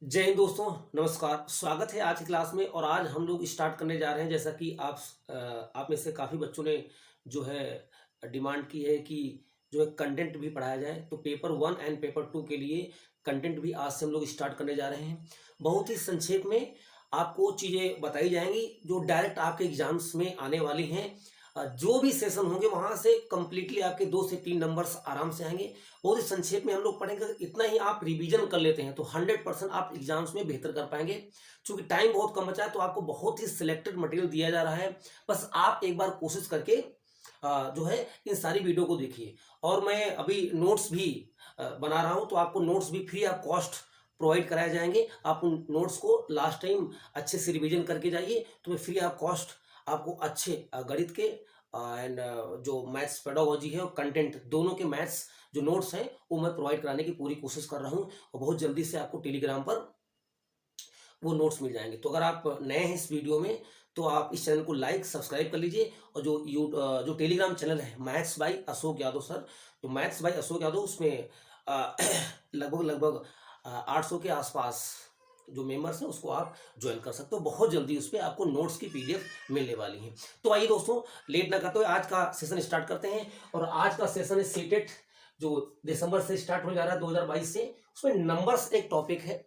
जय हिंद दोस्तों। नमस्कार, स्वागत है आज की क्लास में। और आज हम लोग स्टार्ट करने जा रहे हैं, जैसा कि आप में से काफ़ी बच्चों ने जो है डिमांड की है कि जो है कंटेंट भी पढ़ाया जाए। तो पेपर 1 एंड पेपर 2 के लिए कंटेंट भी आज से हम लोग स्टार्ट करने जा रहे हैं। बहुत ही संक्षेप में आपको चीज़ें बताई जाएंगी जो डायरेक्ट आपके एग्जाम्स में आने वाली हैं। जो भी सेशन होंगे वहाँ से कंप्लीटली आपके 2 से 3 नंबर्स आराम से आएंगे। बहुत ही संक्षेप में हम लोग पढ़ेंगे। अगर इतना ही आप रिवीजन कर लेते हैं तो 100% आप एग्जाम्स में बेहतर कर पाएंगे। क्योंकि टाइम बहुत कम बचा है तो आपको बहुत ही सिलेक्टेड मटेरियल दिया जा रहा है। बस आप एक बार कोशिश करके जो है इन सारी वीडियो को देखिए। और मैं अभी नोट्स भी बना रहा हूँ, तो आपको नोट्स भी फ्री ऑफ कॉस्ट प्रोवाइड कराए जाएंगे। आप उन नोट्स को लास्ट टाइम अच्छे से रिवीजन करके जाइए, तो मैं फ्री ऑफ कॉस्ट आपको अच्छे गणित के एंड जो मैथ्स पेडागोजी है और कंटेंट दोनों के मैथ्स जो नोट्स हैं वो मैं प्रोवाइड कराने की पूरी कोशिश कर रहा हूँ। और बहुत जल्दी से आपको टेलीग्राम पर वो नोट्स मिल जाएंगे। तो अगर आप नए हैं इस वीडियो में तो आप इस चैनल को लाइक सब्सक्राइब कर लीजिए। और जो टेलीग्राम चैनल है maths by Ashok Yadav sir, जो मैथ्स बाय अशोक यादव, उसमें लगभग लगभग 800 के आसपास जो मेंबर्स हैं उसको आप ज्वाइन कर सकते हो। बहुत जल्दी उस पर आपको नोट्स की पीडीएफ मिलने वाली है। तो आइए दोस्तों, लेट ना करते हुए आज का सेशन स्टार्ट करते हैं। और आज का सेशन है सीटेट, जो दिसंबर से स्टार्ट होने जा रहा है 2022 से। उसमें नंबर्स एक टॉपिक है।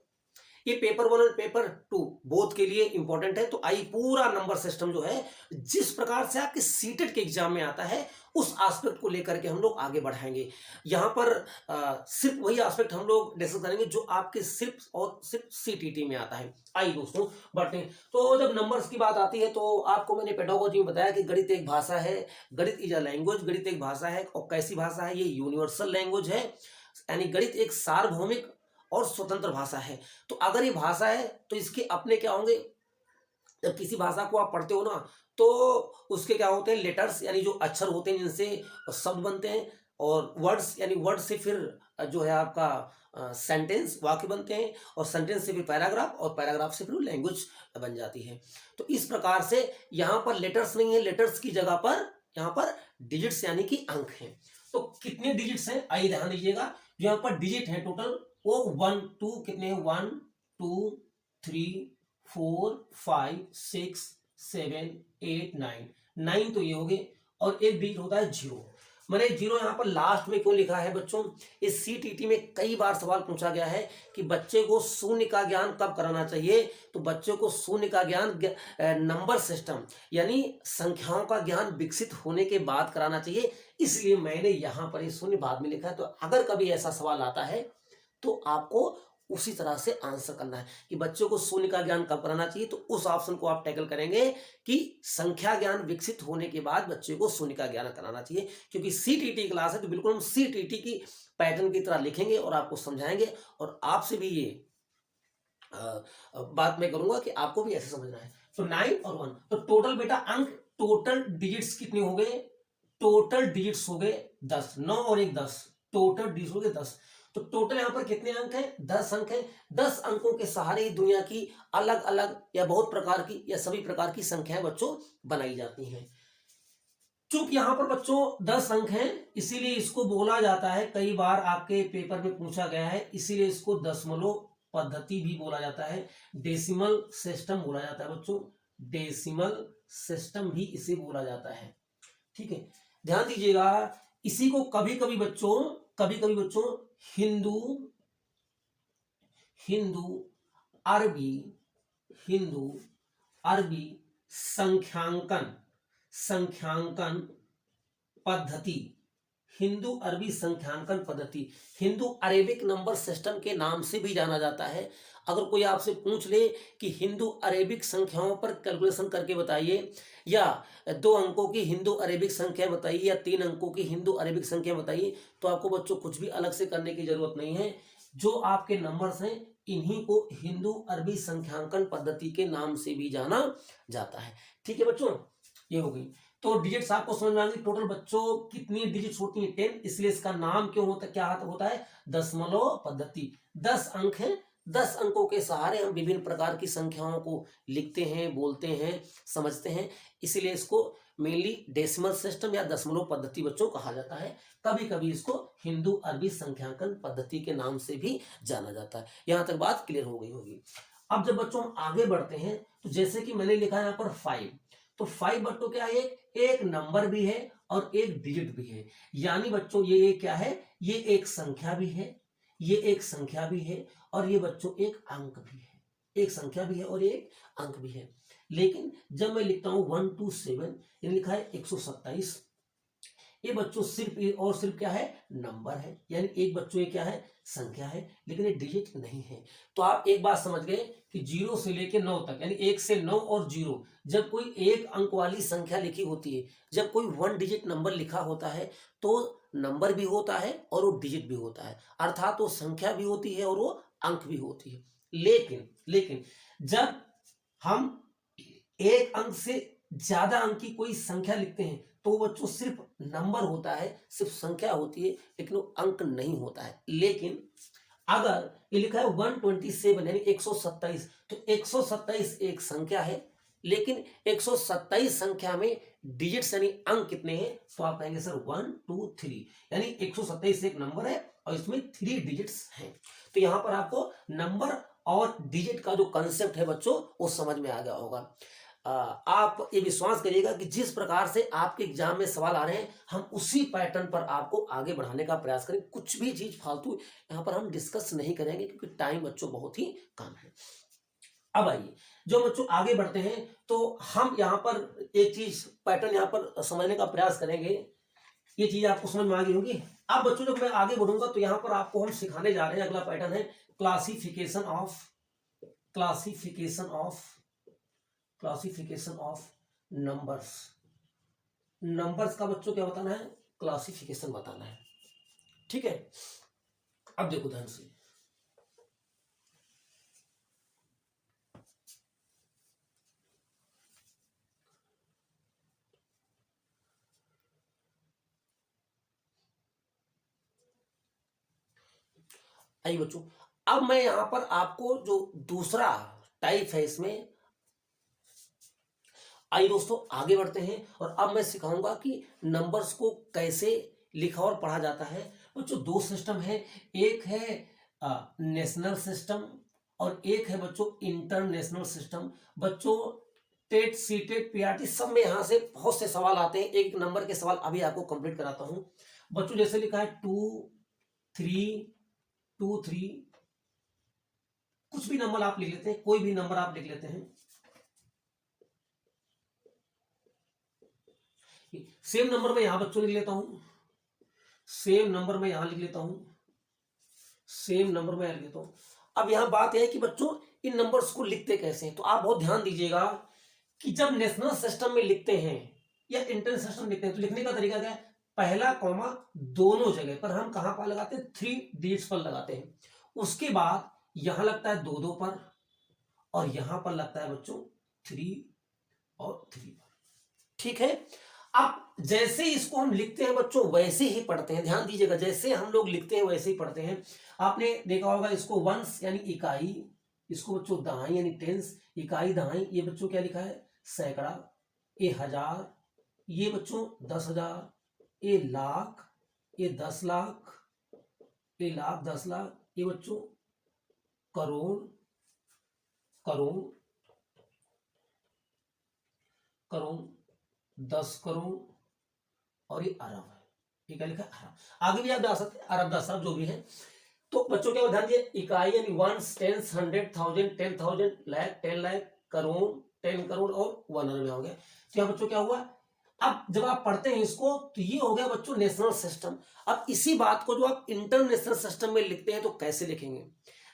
ये पेपर 1 और पेपर 2 बोथ के लिए इंपॉर्टेंट है। तो आई पूरा नंबर सिस्टम जो है जिस प्रकार से आपके सीटेट के एग्जाम में आता है उस एस्पेक्ट को लेकर के हम लोग आगे बढ़ाएंगे। यहाँ पर सिर्फ वही एस्पेक्ट हम लोग डिस्कस करेंगे जो आपके सिर्फ सीटीटी में आता है। आई दोस्तों बढ़ते हैं। तो जब नंबर्स की बात आती है तो आपको मैंने पेडागोजी में बताया कि गणित एक भाषा है। गणित इज अ लैंग्वेज। गणित एक भाषा है। और कैसी भाषा है? ये यूनिवर्सल लैंग्वेज है। यानी गणित एक सार्वभौमिक और स्वतंत्र भाषा है। तो अगर ये भाषा है तो इसके अपने क्या होंगे? जब किसी भाषा को आप पढ़ते हो ना तो उसके क्या होते हैं? लेटर्स, यानी जो अक्षर होते हैं जिनसे शब्द बनते हैं। और वर्ड्स, यानी वर्ड से फिर जो है आपका सेंटेंस, वाक्य बनते हैं। और सेंटेंस से फिर पैराग्राफ, और पैराग्राफ से फिर लैंग्वेज बन जाती है। तो इस प्रकार से यहाँ पर लेटर्स नहीं है। लेटर्स की जगह पर यहाँ पर डिजिट्स यानी कि अंक हैं। तो कितने डिजिट्स हैं आइए ध्यान दीजिएगा। जो यहाँ पर डिजिट है टोटल वो 1 2 कितने हैं? 1 2 3 4 5 6 7 8 9 9 तो ये हो गए। और एक डिजिट होता है 0। मैंने 0 यहाँ पर लास्ट में क्यों लिखा है बच्चों? इस सीटीटी में कई बार सवाल पूछा गया है कि बच्चे को शून्य का ज्ञान कब कराना चाहिए। तो बच्चों को शून्य का ज्ञान नंबर सिस्टम यानी संख्याओं का ज्ञान विकसित होने के बाद कराना चाहिए। इसलिए मैंने यहाँ पर ये शून्य बाद में लिखा है। तो अगर कभी ऐसा सवाल आता है तो आपको उसी तरह से आंसर करना है कि बच्चों को शून्य का ज्ञान कब कराना चाहिए। तो उस ऑप्शन को आप टैकल करेंगे कि संख्या ज्ञान विकसित होने के बाद बच्चे को शून्य का ज्ञान कराना चाहिए। क्योंकि सीटीटी क्लास है तो बिल्कुल हम सीटीटी की पैटर्न की तरह लिखेंगे और आपको समझाएंगे। और आपसे भी ये बात मैं करूंगा कि आपको भी ऐसे समझना है। तो 9 और 1 तो टोटल बेटा अंक, टोटल डिजिट्स कितने हो गए? टोटल डिजिट्स हो गए 10। 9 और 1 10, टोटल डिजिट्स हो गए 10। तो टोटल यहां पर कितने अंक हैं? 10 अंक हैं। 10 अंकों के सहारे ही दुनिया की अलग अलग या बहुत प्रकार की या सभी प्रकार की संख्याएं बच्चों बनाई जाती हैं। चूंकि यहां पर बच्चों 10 अंक हैं इसीलिए इसको बोला जाता है, कई बार आपके पेपर में पूछा गया है, इसीलिए इसको दशमलव पद्धति भी बोला जाता है। डेसिमल सिस्टम बोला जाता है बच्चों। डेसिमल सिस्टम भी इसे बोला जाता है। ठीक है, ध्यान दीजिएगा। इसी को कभी कभी बच्चों हिंदू हिंदू अरबी हिंदू अरबी संख्यांकन संख्यांकन पद्धति, हिंदू अरबी संख्यांकन पद्धति, हिंदू अरेबिक नंबर सिस्टम के नाम से भी जाना जाता है। अगर कोई आपसे पूछ ले कि हिंदू अरेबिक संख्याओं पर कैलकुलेशन करके बताइए, या 2 अंकों की हिंदू अरेबिक संख्या बताइए, या 3 अंकों की हिंदू अरेबिक संख्या बताइए, तो आपको बच्चों कुछ भी अलग से करने की जरूरत नहीं है। जो आपके नंबर्स हैं इन्हीं को हिंदू अरबी संख्यांकन पद्धति के नाम से भी जाना जाता है। ठीक है बच्चों, ये हो गई। तो डिजिट्स आपको समझ में आ गई। टोटल बच्चों कितनी डिजिट्स होती हैं? 10। इसलिए इसका नाम क्यों होता है, क्या होता है? दशमलव पद्धति। 10 अंक हैं। 10 अंकों के सहारे हम विभिन्न प्रकार की संख्याओं को लिखते हैं, बोलते हैं, समझते हैं। इसीलिए इसको मेनली डेसिमल सिस्टम या दशमलव पद्धति बच्चों कहा जाता है। कभी कभी इसको हिंदू अरबी संख्यांकन पद्धति के नाम से भी जाना जाता है। यहां तक बात क्लियर हो गई होगी। अब जब बच्चों हम आगे बढ़ते हैं तो जैसे कि मैंने लिखा है यहाँ पर 5, तो 5 बच्चों क्या है, एक नंबर भी है और एक डिजिट भी है। यानी बच्चों ये क्या है, ये एक संख्या भी है, ये एक संख्या भी है और ये बच्चों एक अंक भी है। एक संख्या भी है और एक अंक भी है। लेकिन जब मैं लिखता हूं 1 2 7, ये लिखा है 127, ये बच्चों सिर्फ और सिर्फ क्या है, नंबर है। यानी एक बच्चों ये क्या है, संख्या है, लेकिन ये डिजिट नहीं है। तो आप एक बात समझ गए कि 0 से लेकर 9 तक, यानी 1 से 9 और 0, जब कोई एक अंक वाली संख्या लिखी होती है, जब कोई 1 डिजिट नंबर लिखा होता है, तो नंबर भी होता है और वो डिजिट भी होता है, अर्थात वो संख्या भी होती है और वो अंक भी होती है। लेकिन लेकिन जब हम एक अंक से ज्यादा अंक की कोई संख्या लिखते हैं तो वो बच्चों सिर्फ नंबर होता है, सिर्फ संख्या होती है, लेकिन वो अंक नहीं होता है। लेकिन अगर ये लिखा है 127 यानी 127, तो 127 एक संख्या है, लेकिन 127 संख्या में डिजिट्स यानी अंक कितने हैं, तो आप कहेंगे सर 1 2 3, यानी 127 एक नंबर है और इसमें 3 डिजिट्स हैं। तो यहां पर आपको नंबर और डिजिट का जो कंसेप्ट है बच्चों वो समझ में आ गया होगा। आप ये विश्वास करिएगा कि जिस प्रकार से आपके एग्जाम में सवाल आ रहे हैं, हम उसी पैटर्न पर आपको आगे बढ़ाने का प्रयास करें। कुछ भी चीज फालतू यहाँ पर हम डिस्कस नहीं करेंगे क्योंकि टाइम बच्चों बहुत ही कम है। अब आइए जो बच्चों आगे बढ़ते हैं तो हम यहाँ पर एक चीज पैटर्न यहाँ पर समझने का प्रयास करेंगे। ये चीज आपको समझ में आ गई होगी। अब बच्चों जब मैं आगे बढ़ूंगा तो यहाँ पर आपको हम सिखाने जा रहे हैं, अगला पैटर्न है क्लासिफिकेशन ऑफ नंबर्स। नंबर्स का बच्चों क्या बताना है, क्लासिफिकेशन बताना है। ठीक है, अब देखो ध्यान से, आइए बच्चों, अब मैं यहां पर आपको जो दूसरा टाइप है इसमें, आइए दोस्तों आगे बढ़ते हैं और अब मैं सिखाऊंगा कि नंबर्स को कैसे लिखा और पढ़ा जाता है। बच्चों दो सिस्टम है, एक है नेशनल सिस्टम और एक है बच्चों इंटरनेशनल सिस्टम। बच्चों टेट सीटेट पीआरटी सब में यहां से बहुत से सवाल आते हैं। एक नंबर के सवाल अभी आपको कंप्लीट कराता हूं। बच्चों जैसे लिखा है 2 3 2 3, कुछ भी नंबर आप लिख लेते हैं, कोई भी नंबर आप लिख लेते हैं। सेम नंबर में यहां बच्चों लिख लेता हूं, सेम नंबर में यहां लिख लेता हूं, सेम नंबर में लिख लेता हूं। अब यहां बात यह है कि बच्चों इन नंबर्स को लिखते कैसे हैं, तो आप बहुत ध्यान दीजिएगा कि जब नेशनल सिस्टम में लिखते हैं या इंटरनेशनल सिस्टम लिखते हैं तो लिखने का तरीका क्या है, पहला कॉमा दोनों जगह पर हम कहां पर लगाते हैं, 3 डिजिट्स पर लगाते हैं। उसके बाद यहां लगता है 2 2 पर और यहां पर लगता है बच्चों 3 और 3 पर। ठीक है, अब जैसे इसको हम लिखते हैं बच्चों वैसे ही पढ़ते हैं। ध्यान दीजिएगा, जैसे हम लोग लिखते हैं वैसे ही पढ़ते हैं। आपने देखा होगा इसको वंस यानी इकाई, इसको बच्चों दहाई यानी टेंस, इकाई दहाई, ये बच्चों क्या लिखा है सैकड़ा, ये हजार, ये बच्चों 10,000, ये लाख, ये 10 लाख, ये लाख 10 लाख, ये बच्चों करोड़, करोड़, करोड़, 10 करोड़ और ये अरब है। ठीक है, लिखा अरब। आगे भी आप जा सकते हैं, अरब 10 अरब जो भी है। तो बच्चों क्या ध्यान दिए, इकाई यानी वंस, टेंस, 100, 1000, 10,000, लाख, 10 लाख, करोड़, 10 करोड़ और 1 अरब हो गया। तो यहाँ बच्चों क्या हुआ, अब जब आप पढ़ते हैं इसको तो ये हो गया बच्चों नेशनल सिस्टम। अब इसी बात को जो आप इंटरनेशनल सिस्टम में लिखते हैं तो कैसे लिखेंगे,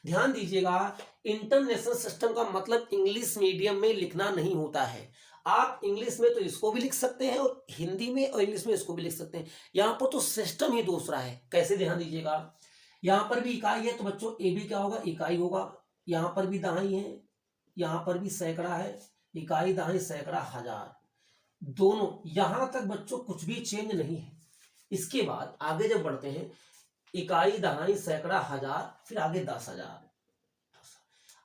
ध्यान दीजिएगा। इंटरनेशनल सिस्टम का मतलब इंग्लिश मीडियम में लिखना नहीं होता है। आप इंग्लिश में तो इसको भी लिख सकते हैं और हिंदी में और इंग्लिश में इसको भी लिख सकते हैं। यहां पर तो सिस्टम ही दूसरा है। कैसे, ध्यान दीजिएगा, यहां पर भी इकाई है तो बच्चों ए भी क्या होगा, इकाई होगा। यहां पर भी दहाई है, यहां पर भी सैकड़ा है, इकाई दहाई सैकड़ा हजार, दोनों यहां तक बच्चों कुछ भी चेंज नहीं है। इसके बाद आगे जब बढ़ते हैं, इकाई दहाई सैकड़ा हजार, फिर आगे 10,000।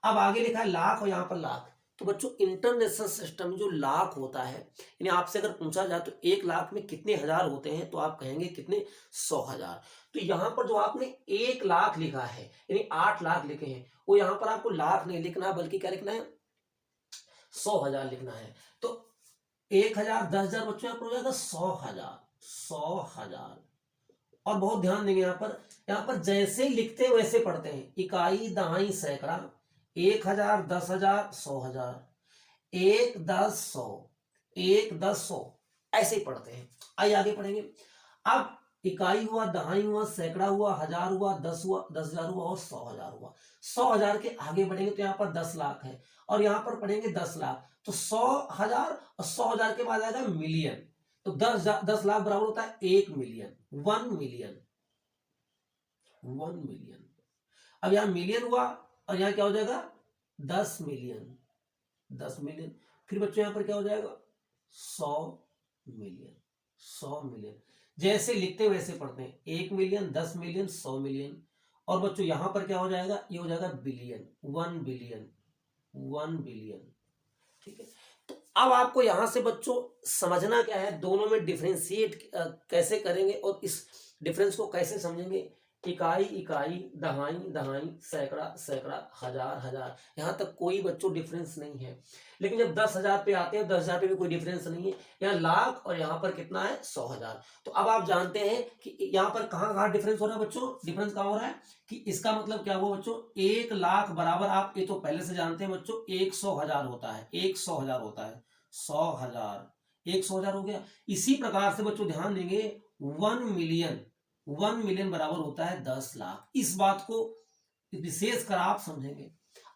अब आगे लिखा है लाख और यहां पर लाख, तो बच्चों इंटरनेशनल सिस्टम में जो लाख होता है, यानी आपसे अगर पूछा जाए तो 1 लाख में कितने हजार होते हैं, तो आप कहेंगे कितने, 100,000। तो यहाँ पर जो आपने 1 लाख लिखा है, यानी 8 लाख लिखे हैं, वो यहाँ पर आपको लाख नहीं लिखना बल्कि क्या लिखना है, 100,000 लिखना है। तो 1,000, 10,000 बच्चों यहाँ पर हो जाएगा 100,000, 100,000। और बहुत ध्यान देंगे यहाँ पर जैसे लिखते वैसे पढ़ते हैं। इकाई, दहाई, सैकड़ा, 1,000, 10,000, 100,000, 1, 10, 100, 1, 10, 100, ऐसे ही पढ़ते हैं। आइए आगे पढ़ेंगे। अब इकाई हुआ, दहाई हुआ, सैकड़ा हुआ, हजार हुआ, 10 हुआ, 10,000 हुआ और 100,000 हुआ। 100,000 के आगे बढ़ेंगे तो यहाँ पर 10 लाख है और यहाँ पर पढ़ेंगे 10 लाख। तो 100,000 और 100,000 के बाद आएगा मिलियन। तो 10 लाख बराबर होता है 1 मिलियन, 1 मिलियन, 1 मिलियन। अब यहाँ मिलियन हुआ और यहाँ क्या हो जाएगा, 10 मिलियन, 10 मिलियन। फिर बच्चों यहाँ पर क्या हो जाएगा, 100 मिलियन, 100 मिलियन। जैसे लिखते वैसे पढ़ते हैं। 1 मिलियन, 10 मिलियन, 100 मिलियन। और बच्चों यहाँ पर क्या हो जाएगा, ये हो जाएगा बिलियन, 1 बिलियन, 1 बिलियन। ठीक है। तो अब आपको यहां से बच्चों समझना क्या है, दोनों में डिफरेंशिएट कैसे करेंगे और इस डिफरेंस को कैसे समझेंगे। इकाई, इकाई, दहाई, दहाई, सैकड़ा, सैकड़ा, हजार, हजार, यहां तक कोई बच्चों डिफरेंस नहीं है। लेकिन जब 10,000 पे आते हैं, 10,000 पे भी कोई डिफरेंस नहीं है। यहाँ लाख और यहाँ पर कितना है, 100,000। तो अब आप जानते हैं कि यहाँ पर कहाँ कहाँ डिफरेंस हो रहा है बच्चों, डिफरेंस कहाँ हो रहा है कि इसका मतलब क्या हुआ बच्चों, 1 लाख बराबर, आप ये तो पहले से जानते हैं बच्चों, 100,000 होता है, 100,000 होता है, 100,000, 100,000 हो गया। इसी प्रकार से बच्चों ध्यान देंगे, 1 मिलियन, 1 मिलियन बराबर होता है 10 लाख। इस बात को विशेष कर आप समझेंगे।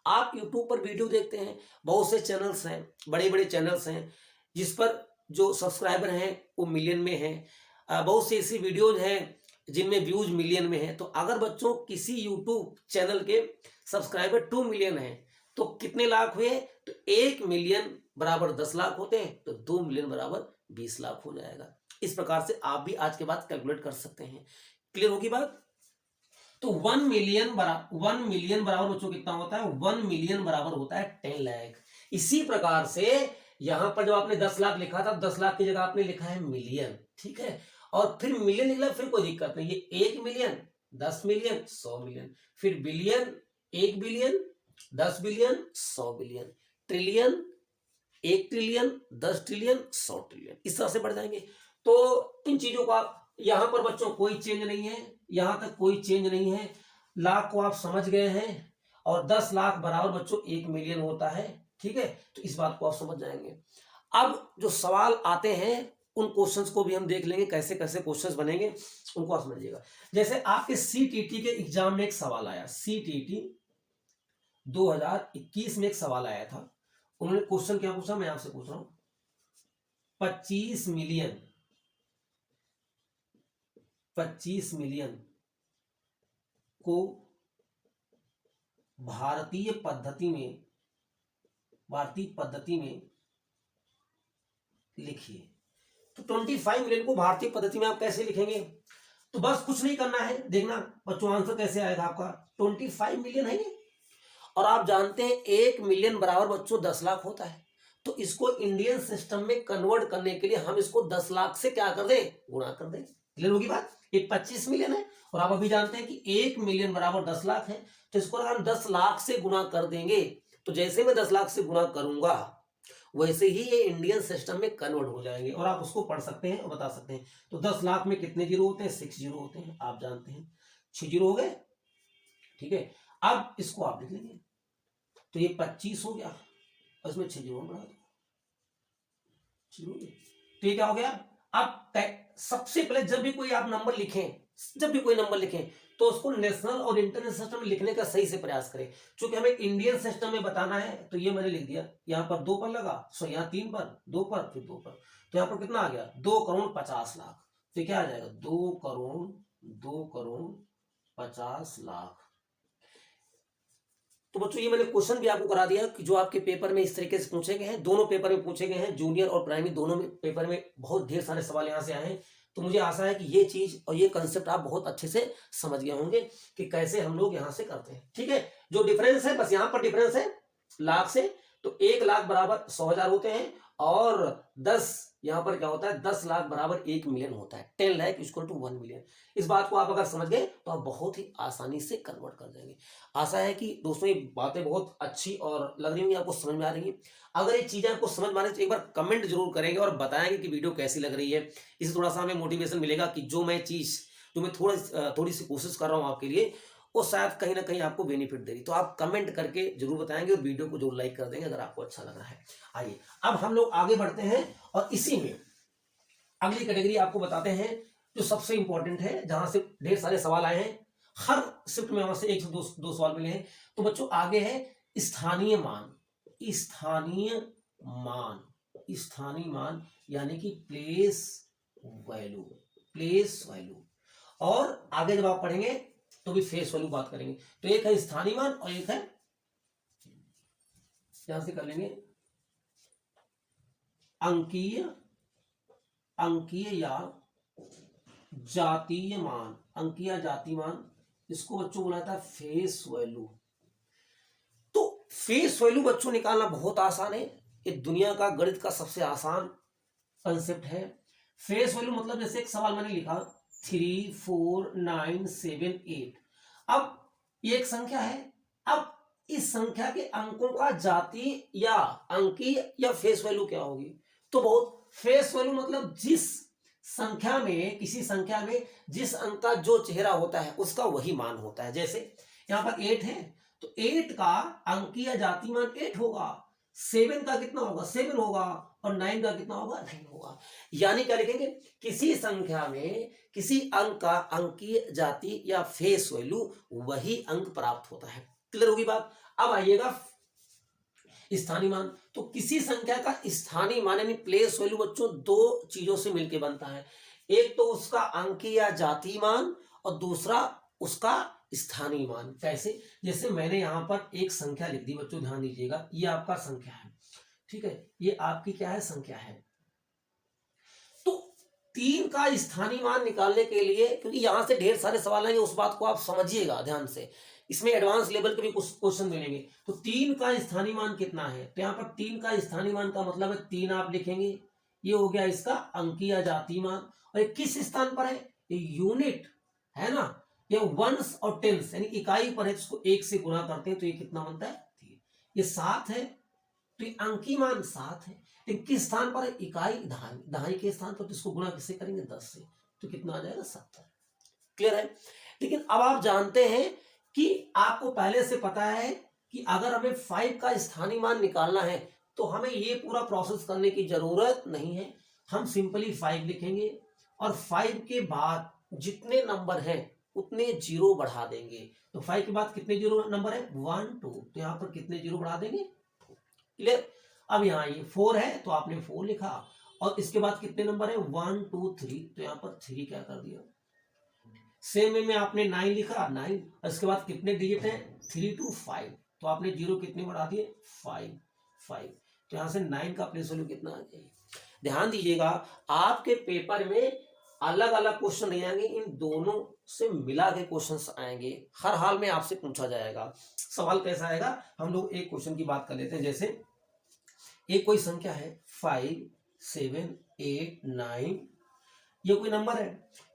आप YouTube पर वीडियो देखते हैं, बहुत से चैनल्स हैं, बड़े बड़े चैनल्स हैं जिस पर जो सब्सक्राइबर हैं वो मिलियन में हैं। बहुत सी ऐसी वीडियोज हैं जिनमें व्यूज मिलियन में है। तो अगर बच्चों किसी यूट्यूब चैनल के सब्सक्राइबर 2 मिलियन है तो कितने लाख हुए, तो 1 मिलियन बराबर 10 लाख होते हैं, तो 2 मिलियन बराबर 20 लाख हो जाएगा। इस प्रकार से आप भी आज के बाद कैलकुलेट कर सकते हैं। क्लियर होगी बात। तो 1 मिलियन बराबर बच्चों कितना होता है, 1 मिलियन बराबर होता है 10 लाख। इसी प्रकार से यहां पर जब आपने 10 लाख लिखा था, 10 लाख की जगह आपने लिखा है मिलियन। ठीक है। और फिर मिलियन निकला, फिर कोई दिक्कत नहीं, ये 1 मिलियन, 10 मिलियन, 100 मिलियन, फिर billion, 1 billion, 10 billion, 100 billion, trillion, 1 trillion, 10 trillion, 100 trillion, इस तरह से बढ़ जाएंगे। तो इन चीजों को आप, यहां पर बच्चों कोई चेंज नहीं है, यहां तक कोई चेंज नहीं है। लाख को आप समझ गए हैं और 10 लाख बराबर बच्चों 1 मिलियन होता है। ठीक है। तो इस बात को आप समझ जाएंगे। अब जो सवाल आते हैं उन क्वेश्चंस को भी हम देख लेंगे, कैसे कैसे क्वेश्चंस बनेंगे उनको आप समझिएगा। जैसे आपके सीटीटी के एग्जाम में एक सवाल आया, सीटीटी 2021 में एक सवाल आया था। उन्होंने क्वेश्चन क्या पूछा, मैं आपसे पूछ रहा हूं, 25 मिलियन को भारतीय पद्धति में लिखिए। तो 25 मिलियन को भारतीय पद्धति में आप कैसे लिखेंगे, तो बस कुछ नहीं करना है, देखना बच्चों आंसर कैसे आएगा आपका। 25 मिलियन है ये, और आप जानते हैं 1 मिलियन बराबर बच्चों 10 लाख होता है। तो इसको इंडियन सिस्टम में कन्वर्ट करने के लिए हम इसको 10 लाख से क्या कर दें, गुणा कर दें। क्लियर होगी बात। ये 25 मिलियन है और आप अभी जानते हैं कि 1 मिलियन बराबर 10 लाख है। तो इसको अगर हम 10 लाख से गुणा कर देंगे, तो जैसे मैं 10 लाख से गुणा करूंगा वैसे ही ये इंडियन सिस्टम में कन्वर्ट हो जाएंगे और आप उसको पढ़ सकते हैं और बता सकते हैं। तो 10 लाख में कितने जीरो होते हैं, 6 जीरो होते हैं, आप जानते हैं, 6 जीरो हो गए। ठीक है। अब इसको आप लिख लेंगे, तो ये 25 हो गया और इसमें 6 जीरो बढ़ा दो, तो ये क्या हो गया। अब सबसे पहले जब भी कोई आप नंबर लिखें, तो उसको नेशनल और इंटरनेशनल सिस्टम में लिखने का सही से प्रयास करें। क्योंकि हमें इंडियन सिस्टम में बताना है, तो ये मैंने लिख दिया, यहाँ पर 2 पर लगा, सो यहाँ 3 पर, 2 पर, फिर 2 पर, तो यहाँ पर कितना आ गया, 2 करोड़ 50 लाख। तो क्या आ जाएगा, 2 करोड़ 50 लाख। तो बच्चों ये मैंने क्वेश्चन भी आपको करा दिया कि जो आपके पेपर में इस तरीके से पूछे गए हैं, दोनों पेपर में पूछे गए हैं, जूनियर और प्राइमरी दोनों में पेपर में बहुत ढेर सारे सवाल यहाँ से आए हैं। तो मुझे आशा है कि ये चीज और ये कंसेप्ट आप बहुत अच्छे से समझ गए होंगे कि कैसे हम लोग यहाँ से करते हैं। ठीक है। जो डिफरेंस है, बस यहाँ पर डिफरेंस है लाख से, तो 1 लाख बराबर 100,000 होते हैं और 10 यहाँ पर क्या होता है 10 लाख बराबर 1 मिलियन होता है। 10 लाख इक्वल टू 1 मिलियन। इस बात को आप अगर समझ गए तो आप बहुत ही आसानी से कन्वर्ट कर देंगे। आशा है कि दोस्तों ये बातें बहुत अच्छी और लग रही होंगी, आपको समझ में आ रही है। अगर ये चीजें आपको समझ में आ रही है तो एक बार कमेंट जरूर करेंगे और बताएंगे कि वीडियो कैसी लग रही है। इससे थोड़ा सा हमें मोटिवेशन मिलेगा कि जो मैं थोड़ी सी कोशिश कर रहा हूँ आपके लिए, वो शायद कहीं ना कहीं आपको बेनिफिट दे रही। तो आप कमेंट करके जरूर बताएंगे और वीडियो को जरूर लाइक कर देंगे अगर आपको अच्छा लग रहा है। आइए अब हम लोग आगे बढ़ते हैं और इसी में अगली कैटेगरी आपको बताते हैं जो सबसे इंपॉर्टेंट है, जहां से ढेर सारे सवाल आए हैं। हर शिफ्ट में वहां से 1 से 2 सवाल मिले हैं। तो बच्चों आगे है स्थानीय मान। स्थानीय मान, स्थानीय मान यानी कि प्लेस वैल्यू, प्लेस वैल्यू। और आगे जब आप पढ़ेंगे तो भी फेस वैल्यू बात करेंगे। तो एक है स्थानीय मान और एक है, यहां से कर लेंगे अंकीय, अंकीय या जातीय मान। अंकीय या जातीय मान, इसको बच्चों बोला था फेस वैल्यू। तो फेस वैल्यू बच्चों निकालना बहुत आसान है। ये दुनिया का गणित का सबसे आसान कंसेप्ट है। फेस वैल्यू मतलब जैसे एक सवाल मैंने लिखा 3, 4, 9, 7, 8। अब ये एक संख्या है। अब इस संख्या के अंकों का जातीय या अंकीय या फेस वैल्यू क्या होगी? तो बहुत फेस वैल्यू मतलब जिस संख्या में, किसी संख्या में जिस अंक का जो चेहरा होता है उसका वही मान होता है। जैसे यहां पर 8 है तो 8 का अंकीय या जातीय मान 8 होगा। 7 का कितना होगा? 7 होगा। और 9 का कितना होगा? 9 होगा। यानी क्या लिखेंगे? किसी संख्या में किसी अंक का अंकीय, जातीय या फेस वैल्यू वही अंक प्राप्त होता है। क्लियर होगी बात? अब आइएगा स्थानीय मान। तो किसी संख्या का स्थानीय मान यानी प्लेस वैल्यू बच्चों 2 चीजों से मिलकर बनता है। एक तो उसका अंकीय या जातीय मान और दूसरा उसका स्थानीय मान। कैसे? जैसे मैंने यहां पर एक संख्या लिख दी बच्चों, ध्यान दीजिएगा, ये आपका संख्या है, ठीक है, ये आपकी क्या है? संख्या है। तो 3 का स्थानीय मान निकालने के लिए, क्योंकि यहां से ढेर सारे सवाल आएंगे, उस बात को आप समझिएगा ध्यान से, इसमें एडवांस लेवल के भी कुछ क्वेश्चन मिलेंगे। तो 3 का स्थानीय मान कितना है? तो यहाँ पर 3 का स्थानीय मान का मतलब है 3 आप लिखेंगे, ये हो गया इसका अंकीय या जातीय मान। और ये किस स्थान पर है? ये यूनिट है ना, ये वंस और टेंस यानी इकाई पर है, इसको 1 से गुणा करते हैं तो ये कितना बनता है? 3। ये 7 है तो ये अंकीय मान 7 है। लेकिन किस स्थान पर है? इकाई दहाई, दहाई के स्थान पर, तो इसको गुणा किससे करेंगे? 10 से, तो कितना आ जाएगा? 70। क्लियर है? लेकिन अब आप जानते हैं कि आपको पहले से पता है कि अगर हमें 5 का स्थानीय मान निकालना है तो हमें ये पूरा प्रोसेस करने की जरूरत नहीं है। हम सिंपली 5 लिखेंगे और 5 के बाद जितने नंबर हैं उतने जीरो बढ़ा देंगे। तो 5 के बाद कितने जीरो नंबर है? 1, 2, तो यहां पर कितने जीरो बढ़ा देंगे? क्लियर? अब यहाँ ये 4 है तो आपने 4 लिखा और इसके बाद कितने नंबर है? 1, 2, 3, तो यहाँ पर 3 क्या कर दिया। सेम में आपने 9 लिखा, 9, और इसके बाद कितने डिजिट है? 3 to 5, तो आपने जीरो कितने बढ़ा दिए? 5, 5, तो यहां से 9 का प्लेस वैल्यू कितना आ गया? ध्यान दीजिएगा, आपके पेपर में अलग अलग क्वेश्चन नहीं आएंगे, इन दोनों से मिला के क्वेश्चंस आएंगे। हर हाल में आपसे पूछा जाएगा। सवाल कैसा आएगा? हम लोग एक क्वेश्चन की बात कर लेते हैं। जैसे एक कोई संख्या है 5, 7, 8, 9, ये कोई नंबर है।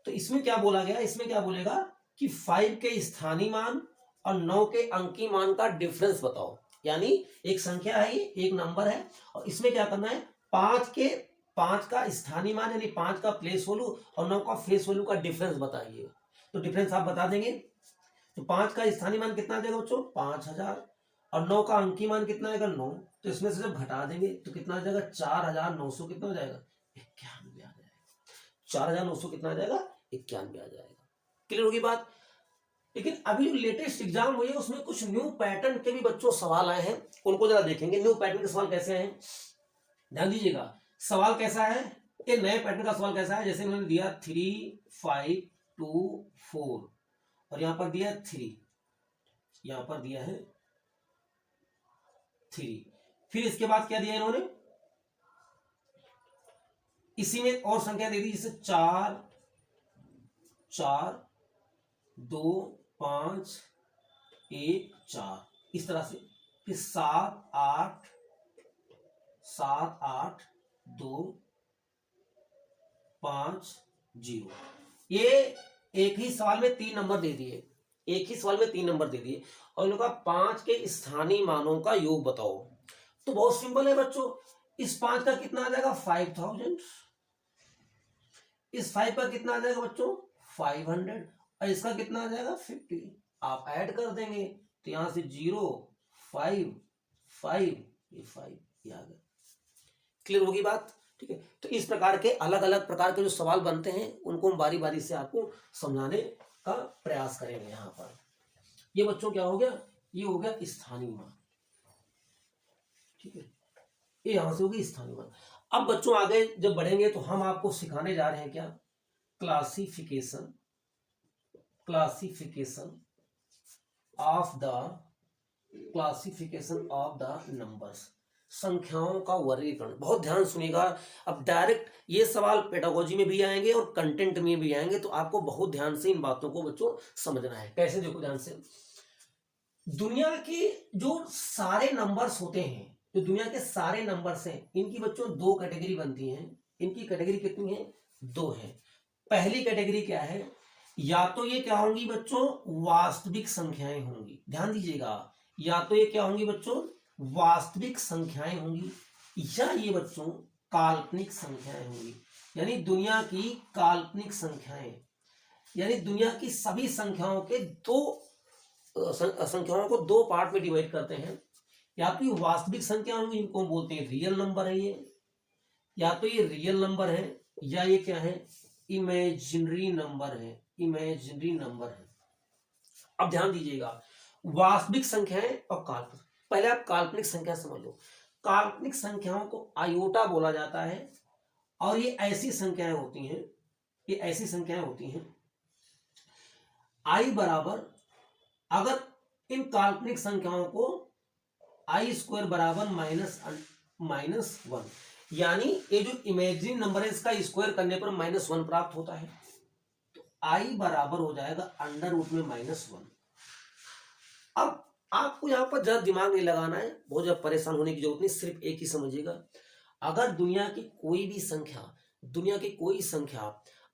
तो इसमें क्या बोला गया? इसमें क्या बोलेगा कि 5 के स्थानीय मान और 9 के अंकीय मान का डिफरेंस बताओ। यानी एक संख्या है, ये एक नंबर है, और इसमें क्या करना है? 5 का स्थानीय मान यानी 5 का प्लेस वैल्यू और 9 का फेस वैल्यू का डिफरेंस बताइए। तो डिफरेंस आप बता देंगे। तो 5 का स्थानीय मान कितना आ जाएगा बच्चों? 5000, और 9 का अंकीय मान कितना आएगा? 9। तो इसमें से जब घटा देंगे तो कितना आ जाएगा? 4900 कितना हो जाएगा? 91 आ जाएगा। 4900 कितना आ जाएगा? 91 आ जाएगा। क्लियर होगी बात? लेकिन अभी जो लेटेस्ट एग्जाम हुई है उसमें कुछ न्यू पैटर्न के भी बच्चों सवाल आए हैं, उनको जरा देखेंगे। न्यू पैटर्न के सवाल कैसे हैं, ध्यान दीजिएगा। सवाल कैसा है? ये नए पैटर्न का सवाल कैसा है? जैसे मैंने दिया 3, 5, 2, 4 और यहां पर दिया 3, यहां पर दिया है 3, फिर इसके बाद क्या दिया इन्होंने? इसी में और संख्या दे दी, जैसे 4, 4, 2, 5, 1, 4, इस तरह से। फिर 7, 8, 78250। ये एक ही सवाल में 3 नंबर दे दिए, एक ही सवाल में 3 नंबर दे दिए और इनका 5 के स्थानीय मानों का योग बताओ। तो बहुत सिंपल है बच्चों, इस 5 का कितना आ जाएगा 5000, इस 5 का कितना आ जाएगा बच्चों 500 और इसका कितना आ जाएगा 50। आप ऐड कर देंगे तो यहां से 0 5 5 ये 5 ये आ गया। क्लियर होगी बात? ठीक है, तो इस प्रकार के अलग अलग प्रकार के जो सवाल बनते हैं उनको हम बारी बारी से आपको समझाने का प्रयास करेंगे। यहां पर ये बच्चों क्या हो गया, ये हो गया स्थानीय मान। ठीक है, ये यहां से होगी स्थानीय मान। अब बच्चों आगे जब बढ़ेंगे तो हम आपको सिखाने जा रहे हैं क्या, क्लासिफिकेशन ऑफ द नंबर्स, संख्याओं का वर्गीकरण। बहुत ध्यान सुनिएगा, अब डायरेक्ट ये सवाल पेडागोजी में भी आएंगे और कंटेंट में भी आएंगे, तो आपको बहुत ध्यान से इन बातों को बच्चों समझना है। कैसे, देखो ध्यान से, दुनिया के जो सारे नंबर्स होते हैं, जो दुनिया के सारे नंबर्स हैं, इनकी बच्चों 2 कैटेगरी बनती हैं। इनकी कैटेगरी कितनी है, 2 है। पहली कैटेगरी क्या है, या तो ये क्या होंगी बच्चों वास्तविक संख्याएं होंगी, ध्यान दीजिएगा, या तो ये क्या होंगी बच्चों वास्तविक संख्याएं होंगी, या ये बच्चों काल्पनिक संख्याएं होंगी। यानी दुनिया की काल्पनिक संख्याएं, यानी दुनिया की सभी संख्याओं के संख्याओं को 2 पार्ट में डिवाइड करते हैं। या तो ये वास्तविक संख्या होंगी, इनको हम बोलते हैं रियल नंबर है ये, या तो ये रियल नंबर है, या ये क्या है इमेजिनरी नंबर है, इमेजिनरी नंबर है। अब ध्यान दीजिएगा, वास्तविक संख्याएं और काल्पनिक। पहले आप काल्पनिक संख्या समझ लो। काल्पनिक संख्याओं को आयोटा बोला जाता है और ये ऐसी संख्याएं होती हैं, ये ऐसी संख्याएं होती हैं आई बराबर, अगर इन काल्पनिक संख्याओं को आई स्क्वायर बराबर -1, यानी ये जो इमेजिनरी नंबर है इसका स्क्वायर करने पर -1 प्राप्त होता है, तो आई बराबर हो जाएगा अंडर रूट में -1। अब आपको यहां पर ज्यादा दिमाग नहीं लगाना है, बहुत ज्यादा परेशान होने की जरूरत नहीं, सिर्फ एक ही समझिएगा, अगर दुनिया की कोई भी संख्या, दुनिया की कोई संख्या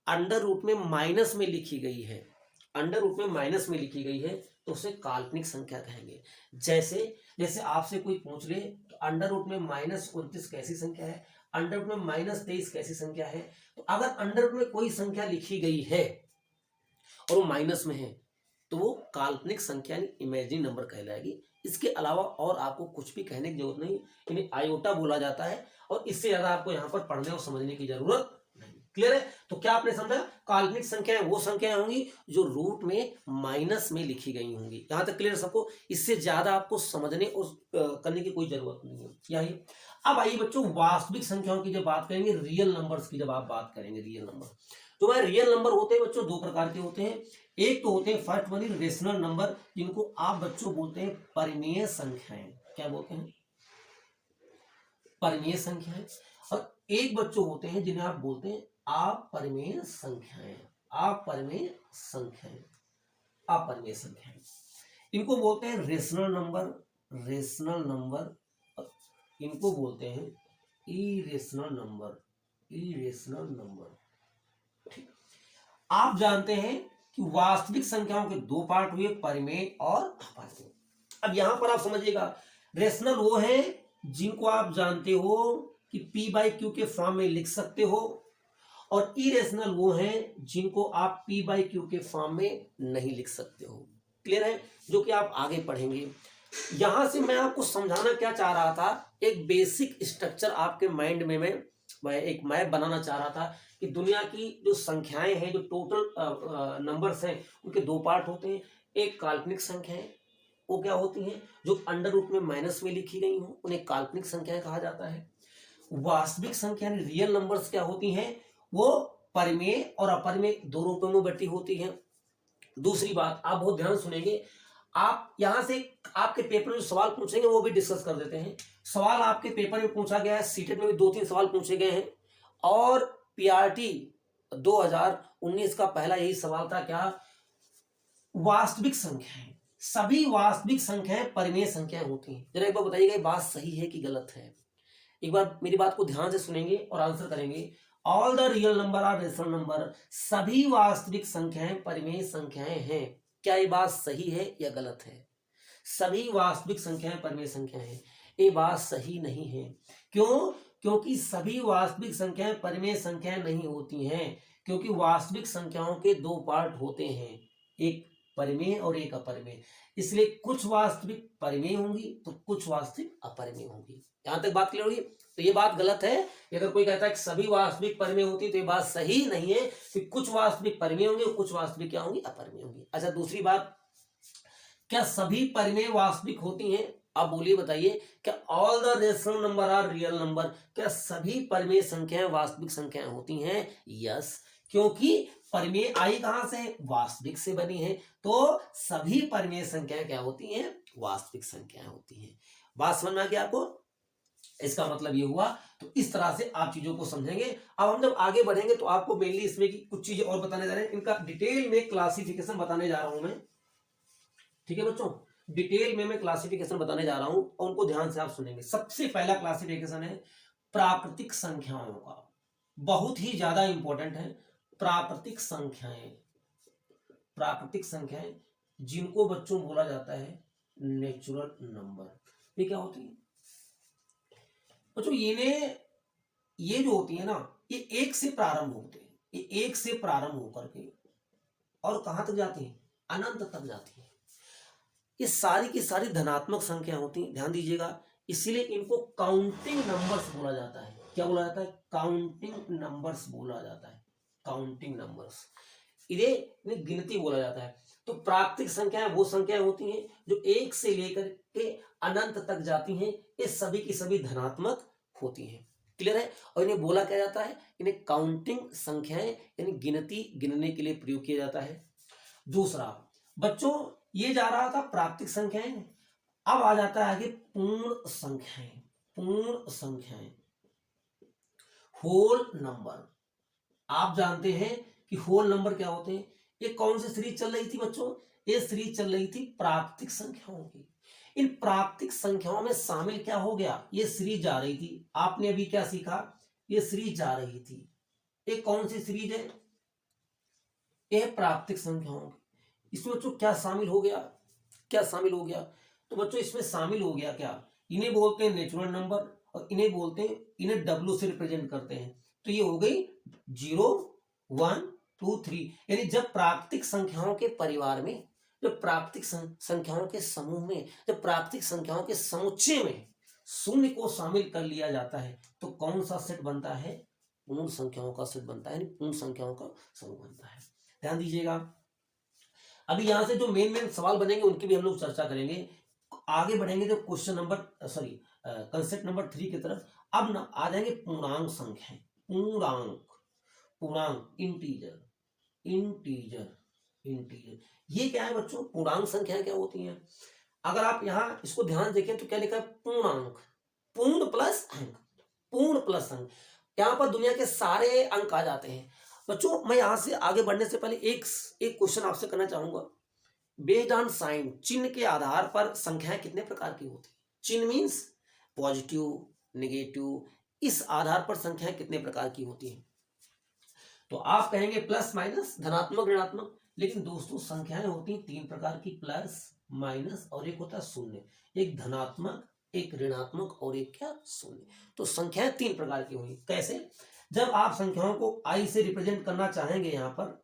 अंडर रूट में माइनस में लिखी गई है, अंडर रूट में माइनस में लिखी गई है, तो उसे काल्पनिक संख्या कहेंगे। जैसे जैसे आपसे कोई पूछ ले तो अंडर रूट में -29 कैसी संख्या है, अंडर रूट में -23 कैसी संख्या है, तो अगर अंडर रूट में कोई संख्या लिखी गई है और वो माइनस में है तो वो काल्पनिक संख्या इमेजिनरी नंबर कहलाएगी। इसके अलावा और आपको कुछ भी कहने की जरूरत नहीं, इन्हें आयोटा बोला जाता है और इससे ज्यादा आपको यहाँ पर पढ़ने और समझने की जरूरत नहीं। क्लियर है? तो क्या आपने समझा, काल्पनिक संख्याएं वो संख्याएं होंगी जो रूट में माइनस में लिखी गई होंगी। यहां तक क्लियर सबको? इससे ज्यादा आपको समझने और करने की कोई जरूरत नहीं है। यही। अब आइए बच्चों, वास्तविक संख्याओं की जब बात करेंगे, रियल नंबर्स की जब आप बात करेंगे, रियल नंबर, तो भाई रियल नंबर होते हैं बच्चों 2 प्रकार के होते हैं। एक तो होते हैं फर्स्ट वन रेशनल नंबर, जिनको आप बच्चों बोलते हैं परिमेय संख्याएं। क्या बोलते हैं? परिमेय संख्याएं। और एक बच्चों होते हैं जिन्हें आप बोलते हैं अपरिमेय संख्याएं, अपरिमेय संख्याएं, अपरिमेय संख्याएं। इनको बोलते हैं रेशनल नंबर, रेशनल नंबर, इनको बोलते हैं इरेशनल नंबर, इरेशनल नंबर। ठीक, आप जानते हैं कि वास्तविक संख्याओं के 2 पार्ट हुए, परिमेय और अपरिमेय। अब यहां पर आप समझिएगा, रेशनल वो है जिनको आप जानते हो कि P/Q के फॉर्म में लिख सकते हो, और इरेशनल वो हैं जिनको आप P/Q के फॉर्म में नहीं लिख सकते हो। क्लियर है? जो कि आप आगे पढ़ेंगे। यहां से मैं आपको समझाना क्या चाह रहा था, एक बेसिक स्ट्रक्चर आपके माइंड में मैं एक मैप बनाना चाह रहा था कि दुनिया की जो संख्याएं हैं, जो टोटल नंबर्स हैं, उनके 2 पार्ट होते हैं। एक काल्पनिक संख्याएं, वो क्या होती हैं जो अंडर रूट में माइनस में लिखी गई हो, उन्हें काल्पनिक संख्याएं कहा जाता है। वास्तविक संख्या रियल नंबर्स क्या होती हैं, वो परिमेय और अपरिमेय 2 रूपों में बटी होती हैं। दूसरी बात, आप बहुत ध्यान सुनेंगे, आप यहां से आपके पेपर में जो सवाल पूछेंगे वो भी डिस्कस कर देते हैं। सवाल आपके पेपर में पूछा गया है, सीटेट में भी 2-3 सवाल पूछे गए हैं, और पीआरटी 2019 का पहला यही सवाल था, क्या वास्तविक संख्याएं, सभी वास्तविक संख्याएं परिमेय संख्याएं होती हैं। जरा एक बार बताइएगा, ये बात सही है कि गलत है? एक बार मेरी बात को ध्यान से सुनेंगे और आंसर करेंगे। All the real number are rational number, सभी वास्तविक संख्याएं परिमेय संख्याएं हैं। क्या ये बात सही है या गलत है? सभी वास्तविक संख्याएं परिमेय संख्याएं हैं, ये बात सही नहीं है। क्यों? क्योंकि सभी वास्तविक संख्याएं परिमेय संख्याएं नहीं होती हैं, क्योंकि वास्तविक संख्याओं के दो पार्ट होते हैं, एक परिमेय और एक अपरिमेय। इसलिए कुछ वास्तविक परिमेय होंगी तो कुछ वास्तविक अपरिमेय होंगी। यहां तक बात क्लियर होगी? तो ये बात गलत है। अगर कोई कहता है कि सभी वास्तविक परिमेय होती है तो ये बात सही नहीं है कि कुछ वास्तविक परिमेय होंगे और कुछ वास्तविक क्या होंगी? अपरिमेय होंगी। अच्छा, दूसरी बात, क्या सभी परिमेय वास्तविक होती हैं? आप बोलिए, बताइए, क्या all the rational number are real number, क्या सभी परिमेय संख्याएं वास्तविक संख्याएं होती हैं? यस, क्योंकि परिमेय आई कहां से? वास्तविक से बनी है, तो सभी परिमेय संख्याएं क्या होती हैं? वास्तविक संख्याएं होती हैं। बात समझ में आ गया आपको? इसका मतलब ये हुआ। तो इस तरह से आप चीजों को समझेंगे। अब हम जब आगे बढ़ेंगे तो आपको मेनली इसमें की कुछ चीजें और बताने जा रहे हैं, इनका डिटेल में क्लासिफिकेशन बताने जा रहा हूं मैं। ठीक है बच्चों, डिटेल में मैं क्लासिफिकेशन बताने जा रहा हूं और उनको ध्यान से आप सुनेंगे। सबसे पहला क्लासिफिकेशन है प्राकृतिक संख्याओं का, बहुत ही ज्यादा इंपॉर्टेंट है। प्राकृतिक संख्याएं, प्राकृतिक संख्याएं जिनको बच्चों बोला जाता है नेचुरल नंबर, ये क्या होती है बच्चों? ये जो होती है ना, ये एक से प्रारंभ होते हैं, ये एक से प्रारंभ होकर के और कहां तक जाती है? अनंत तक जाती है। ये सारी की सारी धनात्मक संख्या होती हैं, ध्यान दीजिएगा। इसीलिए इनको काउंटिंग नंबर्स बोला जाता है। क्या बोला जाता है? काउंटिंग नंबर्स बोला जाता है, काउंटिंग नंबर्स। इन्हें गिनती बोला जाता है। तो प्राकृतिक संख्याएं वो संख्याएं होती हैं जो एक से लेकर के अनंत तक जाती हैं, ये सभी की सभी धनात्मक होती हैं। क्लियर है? और इन्हें बोला क्या जाता है? इन्हें काउंटिंग संख्याएं यानी गिनती, गिनने के लिए प्रयोग किया जाता है। दूसरा बच्चों, ये जा रहा था प्राकृतिक संख्याएं, अब आ जाता है आगे पूर्ण संख्याएं। पूर्ण संख्याएं, होल नंबर। आप जानते हैं कि होल नंबर क्या होते हैं। ये कौन सी सीरीज चल रही थी बच्चों? ये सीरीज चल रही थी प्राकृतिक संख्याओं की। इन प्राकृतिक संख्याओं में शामिल क्या हो गया? ये सीरीज जा रही थी, आपने अभी क्या सीखा? ये सीरीज जा रही थी। ये कौन सी सीरीज है? ये प्राकृतिक संख्याओं की। इसमें बच्चों क्या शामिल हो गया? क्या शामिल हो गया? तो बच्चों इसमें शामिल हो गया क्या? इन्हें बोलते हैं नेचुरल नंबर और इन्हें बोलते हैं, इन्हें डब्ल्यू से रिप्रेजेंट करते हैं। तो ये हो गई 0 1 2 3, यानी जब प्राकृतिक संख्याओं के परिवार में, जब प्राकृतिक संख्याओं के समूह में, जब प्राकृतिक संख्याओं के समुच्चय में शून्य को शामिल कर लिया जाता है तो कौन सा सेट बनता है? पूर्ण संख्याओं का सेट बनता है, यानी पूर्ण संख्याओं का समूह बनता है। ध्यान दीजिएगा। अभी यहां से जो मेन सवाल बनेंगे उनकी भी हम लोग चर्चा करेंगे। आगे बढ़ेंगे तो क्वेश्चन नंबर कंसेप्ट नंबर 3 की तरफ। अब ना आ जाएंगे पूर्णांक संख्या। पूर्णांक, पूर्णांक, इंटीजर, इंटीजर, इंटीजर, ये क्या है बच्चों? पूर्णांक संख्याएं क्या होती हैं? अगर आप यहां इसको ध्यान देखें तो क्या लिखा है? पूर्णांक, पूर्ण प्लस अंक, पूर्ण प्लस अंक। यहां पर दुनिया के सारे अंक आ जाते हैं। बच्चों मैं यहां से आगे बढ़ने से पहले एक क्वेश्चन आपसे करना चाहूंगा। बेस्ड ऑन साइन, चिन्ह के आधार पर संख्याएं कितने प्रकार की होती है? चिन्ह मीन्स पॉजिटिव, नेगेटिव, इस आधार पर संख्याएं कितने प्रकार की होती हैं? तो आप कहेंगे प्लस माइनस, धनात्मक ऋणात्मक, लेकिन दोस्तों संख्याएं होती हैं 3 प्रकार की, प्लस, माइनस और एक होता है शून्य। एक धनात्मक, एक ऋणात्मक और एक क्या? शून्य। तो संख्याएं 3 प्रकार की होंगी। कैसे? जब आप संख्याओं को आई से रिप्रेजेंट करना चाहेंगे, यहां पर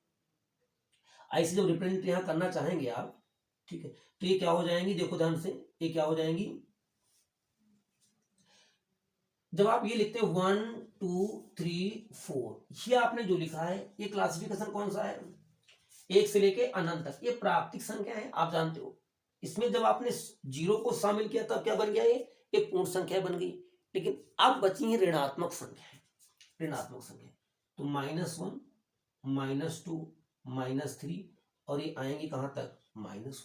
आई से जब रिप्रेजेंट यहां करना चाहेंगे आप, ठीक है, तो ये क्या हो जाएंगी? देखो ध्यान से, ये क्या हो जाएंगी? जब आप ये लिखते हैं 1 2 3 4, ये आपने जो लिखा है ये क्लासिफिकेशन कौन सा है? एक से लेके अनंत तक, ये प्राकृतिक संख्या है, आप जानते हो। इसमें जब आपने 0 को शामिल किया तब क्या बन गया? ये पूर्ण संख्या बन गई। लेकिन अब बची है ऋणात्मक संख्या, ऋणात्मक संख्या। तो -1, -2, -3 और ये आएंगे कहां तक? -1।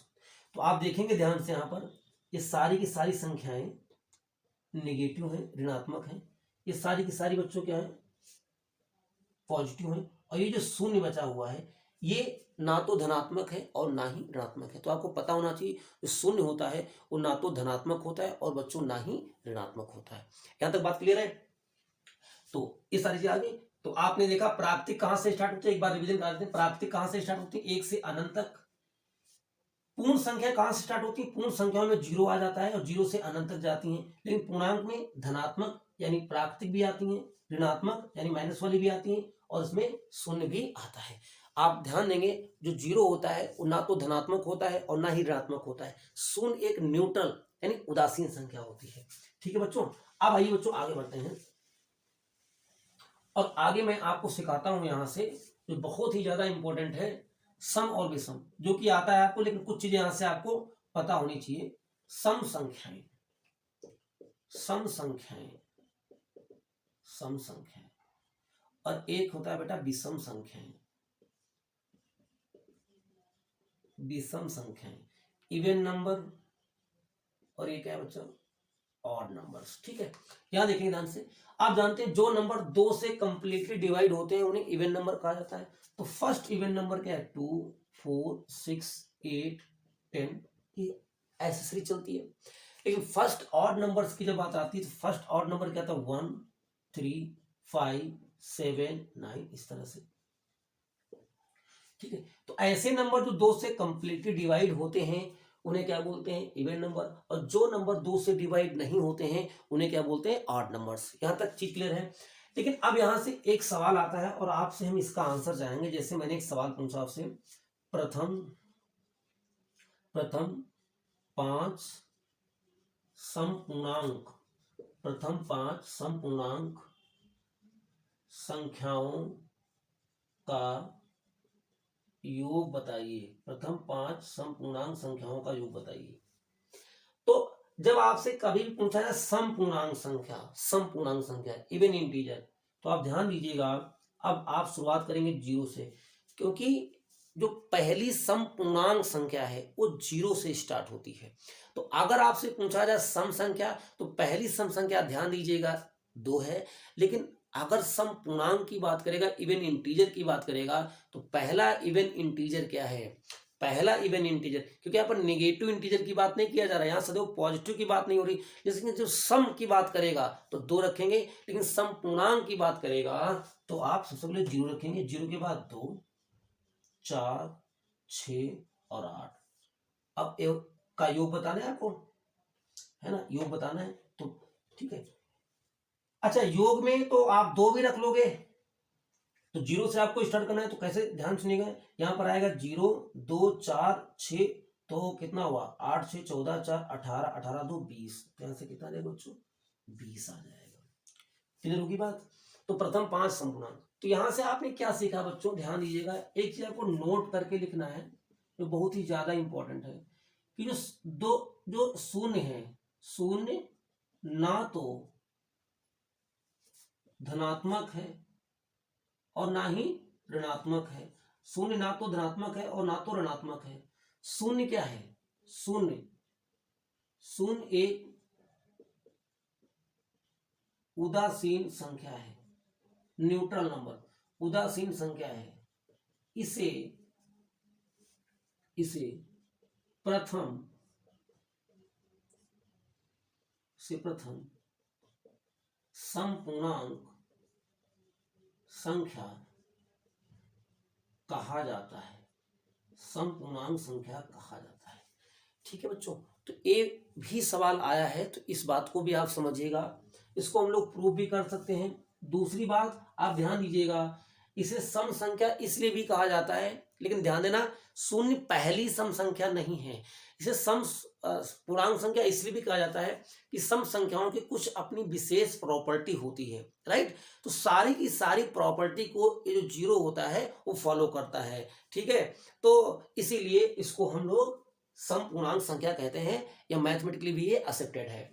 तो आप देखेंगे ध्यान से, यहां पर ये सारी की सारी संख्याएं नेगेटिव है, ऋणात्मक है। ये सारी की सारी बच्चों क्या है? पॉजिटिव है। और ये जो शून्य बचा हुआ है ये ना तो धनात्मक है और ना ही ऋणात्मक है। तो आपको पता होना चाहिए जो शून्य होता है वो ना तो धनात्मक होता है और बच्चों ना ही ऋणात्मक होता है। यहां तक बात क्लियर है? तो ये सारी चीजें आ गई। तो आपने देखा प्राप्ति कहां से स्टार्ट होती है, एक बार रिवीजन कर देते हैं। प्राप्ति कहां से स्टार्ट होती है? 1 से अनंत तक। पूर्ण संख्या कहां से स्टार्ट होती है? पूर्ण संख्याओं में 0 आ जाता है और 0 से अनंत तक जाती हैं। लेकिन पूर्णांक में धनात्मक यानी प्राकृतिक भी आती हैं, ऋणात्मक यानी माइनस वाली भी आती हैं और इसमें शून्य भी आता है। आप ध्यान देंगे जो 0 होता है वो ना तो धनात्मक होता है और ना ही ऋणात्मक होता है। शून्य एक न्यूट्रल यानी उदासीन संख्या होती है। ठीक है बच्चों, अब आइए बच्चों आगे बढ़ते हैं और आगे मैं आपको सिखाता हूं यहां से जो बहुत ही ज्यादा इंपॉर्टेंट है, सम और विषम, जो कि आता है आपको, लेकिन कुछ चीजें यहां से आपको पता होनी चाहिए। सम संख्याएं, सम संख्याएं, सम संख्याएं, और एक होता है बेटा विषम संख्याएं, विषम संख्याएं, इवन नंबर, और एक है बच्चों ऑड नंबर्स। ठीक है, यहां देखेंगे ध्यान से। आप जानते हैं जो नंबर 2 से कंप्लीटली डिवाइड होते हैं उन्हें इवन नंबर कहा जाता है। तो फर्स्ट इवन नंबर क्या है? 2, 4, 6, 8, 10, ये ऐसे सीरीज चलती है। लेकिन फर्स्ट ऑड नंबर्स की जब बात आती है तो फर्स्ट ऑड नंबर क्या था? 1, 3, 5, 7, 9, इस तरह से। ठीक है, तो ऐसे नंबर जो 2 से कंप्लीटली डिवाइड होते हैं उन्हें क्या बोलते हैं? Even number. और जो नंबर 2 से डिवाइड नहीं होते हैं उन्हें क्या बोलते हैं? Odd numbers. यहां तक चीज क्लियर है? लेकिन अब यहां से एक सवाल आता है और आपसे हम इसका आंसर जानेंगे। जैसे मैंने एक सवाल पूछा आपसे, प्रथम 5 समपूर्णांक, प्रथम 5 समपूर्णांक संख्याओं का योग बताइए। प्रथम 5 समपूर्णांक संख्याओं का योग बताइए। तो जब आपसे कभी भी पूछा जाए समपूर्णांक संख्या, समपूर्णांक संख्या इवन इंटीजर, तो आप ध्यान दीजिएगा अब आप शुरुआत करेंगे 0 से, क्योंकि जो पहली समपूर्णांक संख्या है वो 0 से स्टार्ट होती है। तो अगर आपसे पूछा जाए सम संख्या तो पहली सम संख्या ध्यान दीजिएगा 2 है। लेकिन अगर सम पूर्णांक की बात करेगा, इवन इंटीजर की बात करेगा, तो पहला इवन इंटीजर क्या है? पहला इवन इंटीजर, क्योंकि यहाँ पर नेगेटिव इंटीजर की बात नहीं किया जा रहा है, यहाँ सदैव पॉजिटिव की बात नहीं हो रही। जैसे जो सम की बात करेगा तो 2 रखेंगे, लेकिन सम पूर्णांक की बात करेगा तो आप सबसे पहले 0 रखेंगे। 0 के बाद 2, 4, 6 और 8। अब का योग बताना है आपको, है ना? योग बताना है तो ठीक है। अच्छा, योग में तो आप 2 भी रख लोगे, तो 0 से आपको स्टार्ट करना है। तो कैसे? ध्यान सुनिएगा, यहां पर आएगा 0, 2, 4, 6, तो कितना हुआ? 8, 6, 14, 4, 18, 18, 2, 20। यहां से कितना जाएगा बच्चों? 20 आ जाएगा। क्लियर होगी बात? तो प्रथम 5 संपूर्णांक। तो यहां से आपने क्या सीखा बच्चों? ध्यान दीजिएगा, एक चीज आपको नोट करके लिखना है जो बहुत ही ज्यादा इंपॉर्टेंट है, कि जो शून्य है, शून्य ना तो धनात्मक है और ना ही ऋणात्मक है। शून्य ना तो धनात्मक है और ना तो ऋणात्मक है। शून्य क्या है? शून्य, शून्य एक उदासीन संख्या है, न्यूट्रल नंबर, उदासीन संख्या है। इसे प्रथम समपूर्णांक संख्या कहा जाता है, समपूर्णांक संख्या कहा जाता है। ठीक है बच्चों, तो ये भी सवाल आया है तो इस बात को भी आप समझिएगा। इसको हम लोग प्रूव भी कर सकते हैं। दूसरी बात आप ध्यान दीजिएगा, इसे सम संख्या इसलिए भी कहा जाता है, लेकिन ध्यान देना शून्य पहली सम संख्या नहीं है। इसे सम पूर्णांक संख्या इसलिए भी कहा जाता है कि सम संख्याओं की कुछ अपनी विशेष प्रॉपर्टी होती है, राइट? तो सारी की सारी प्रॉपर्टी को ये जो 0 होता है वो फॉलो करता है। ठीक है, तो इसीलिए इसको हम लोग सम पूर्णांक संख्या कहते हैं, या मैथमेटिकली भी ये एक्सेप्टेड है।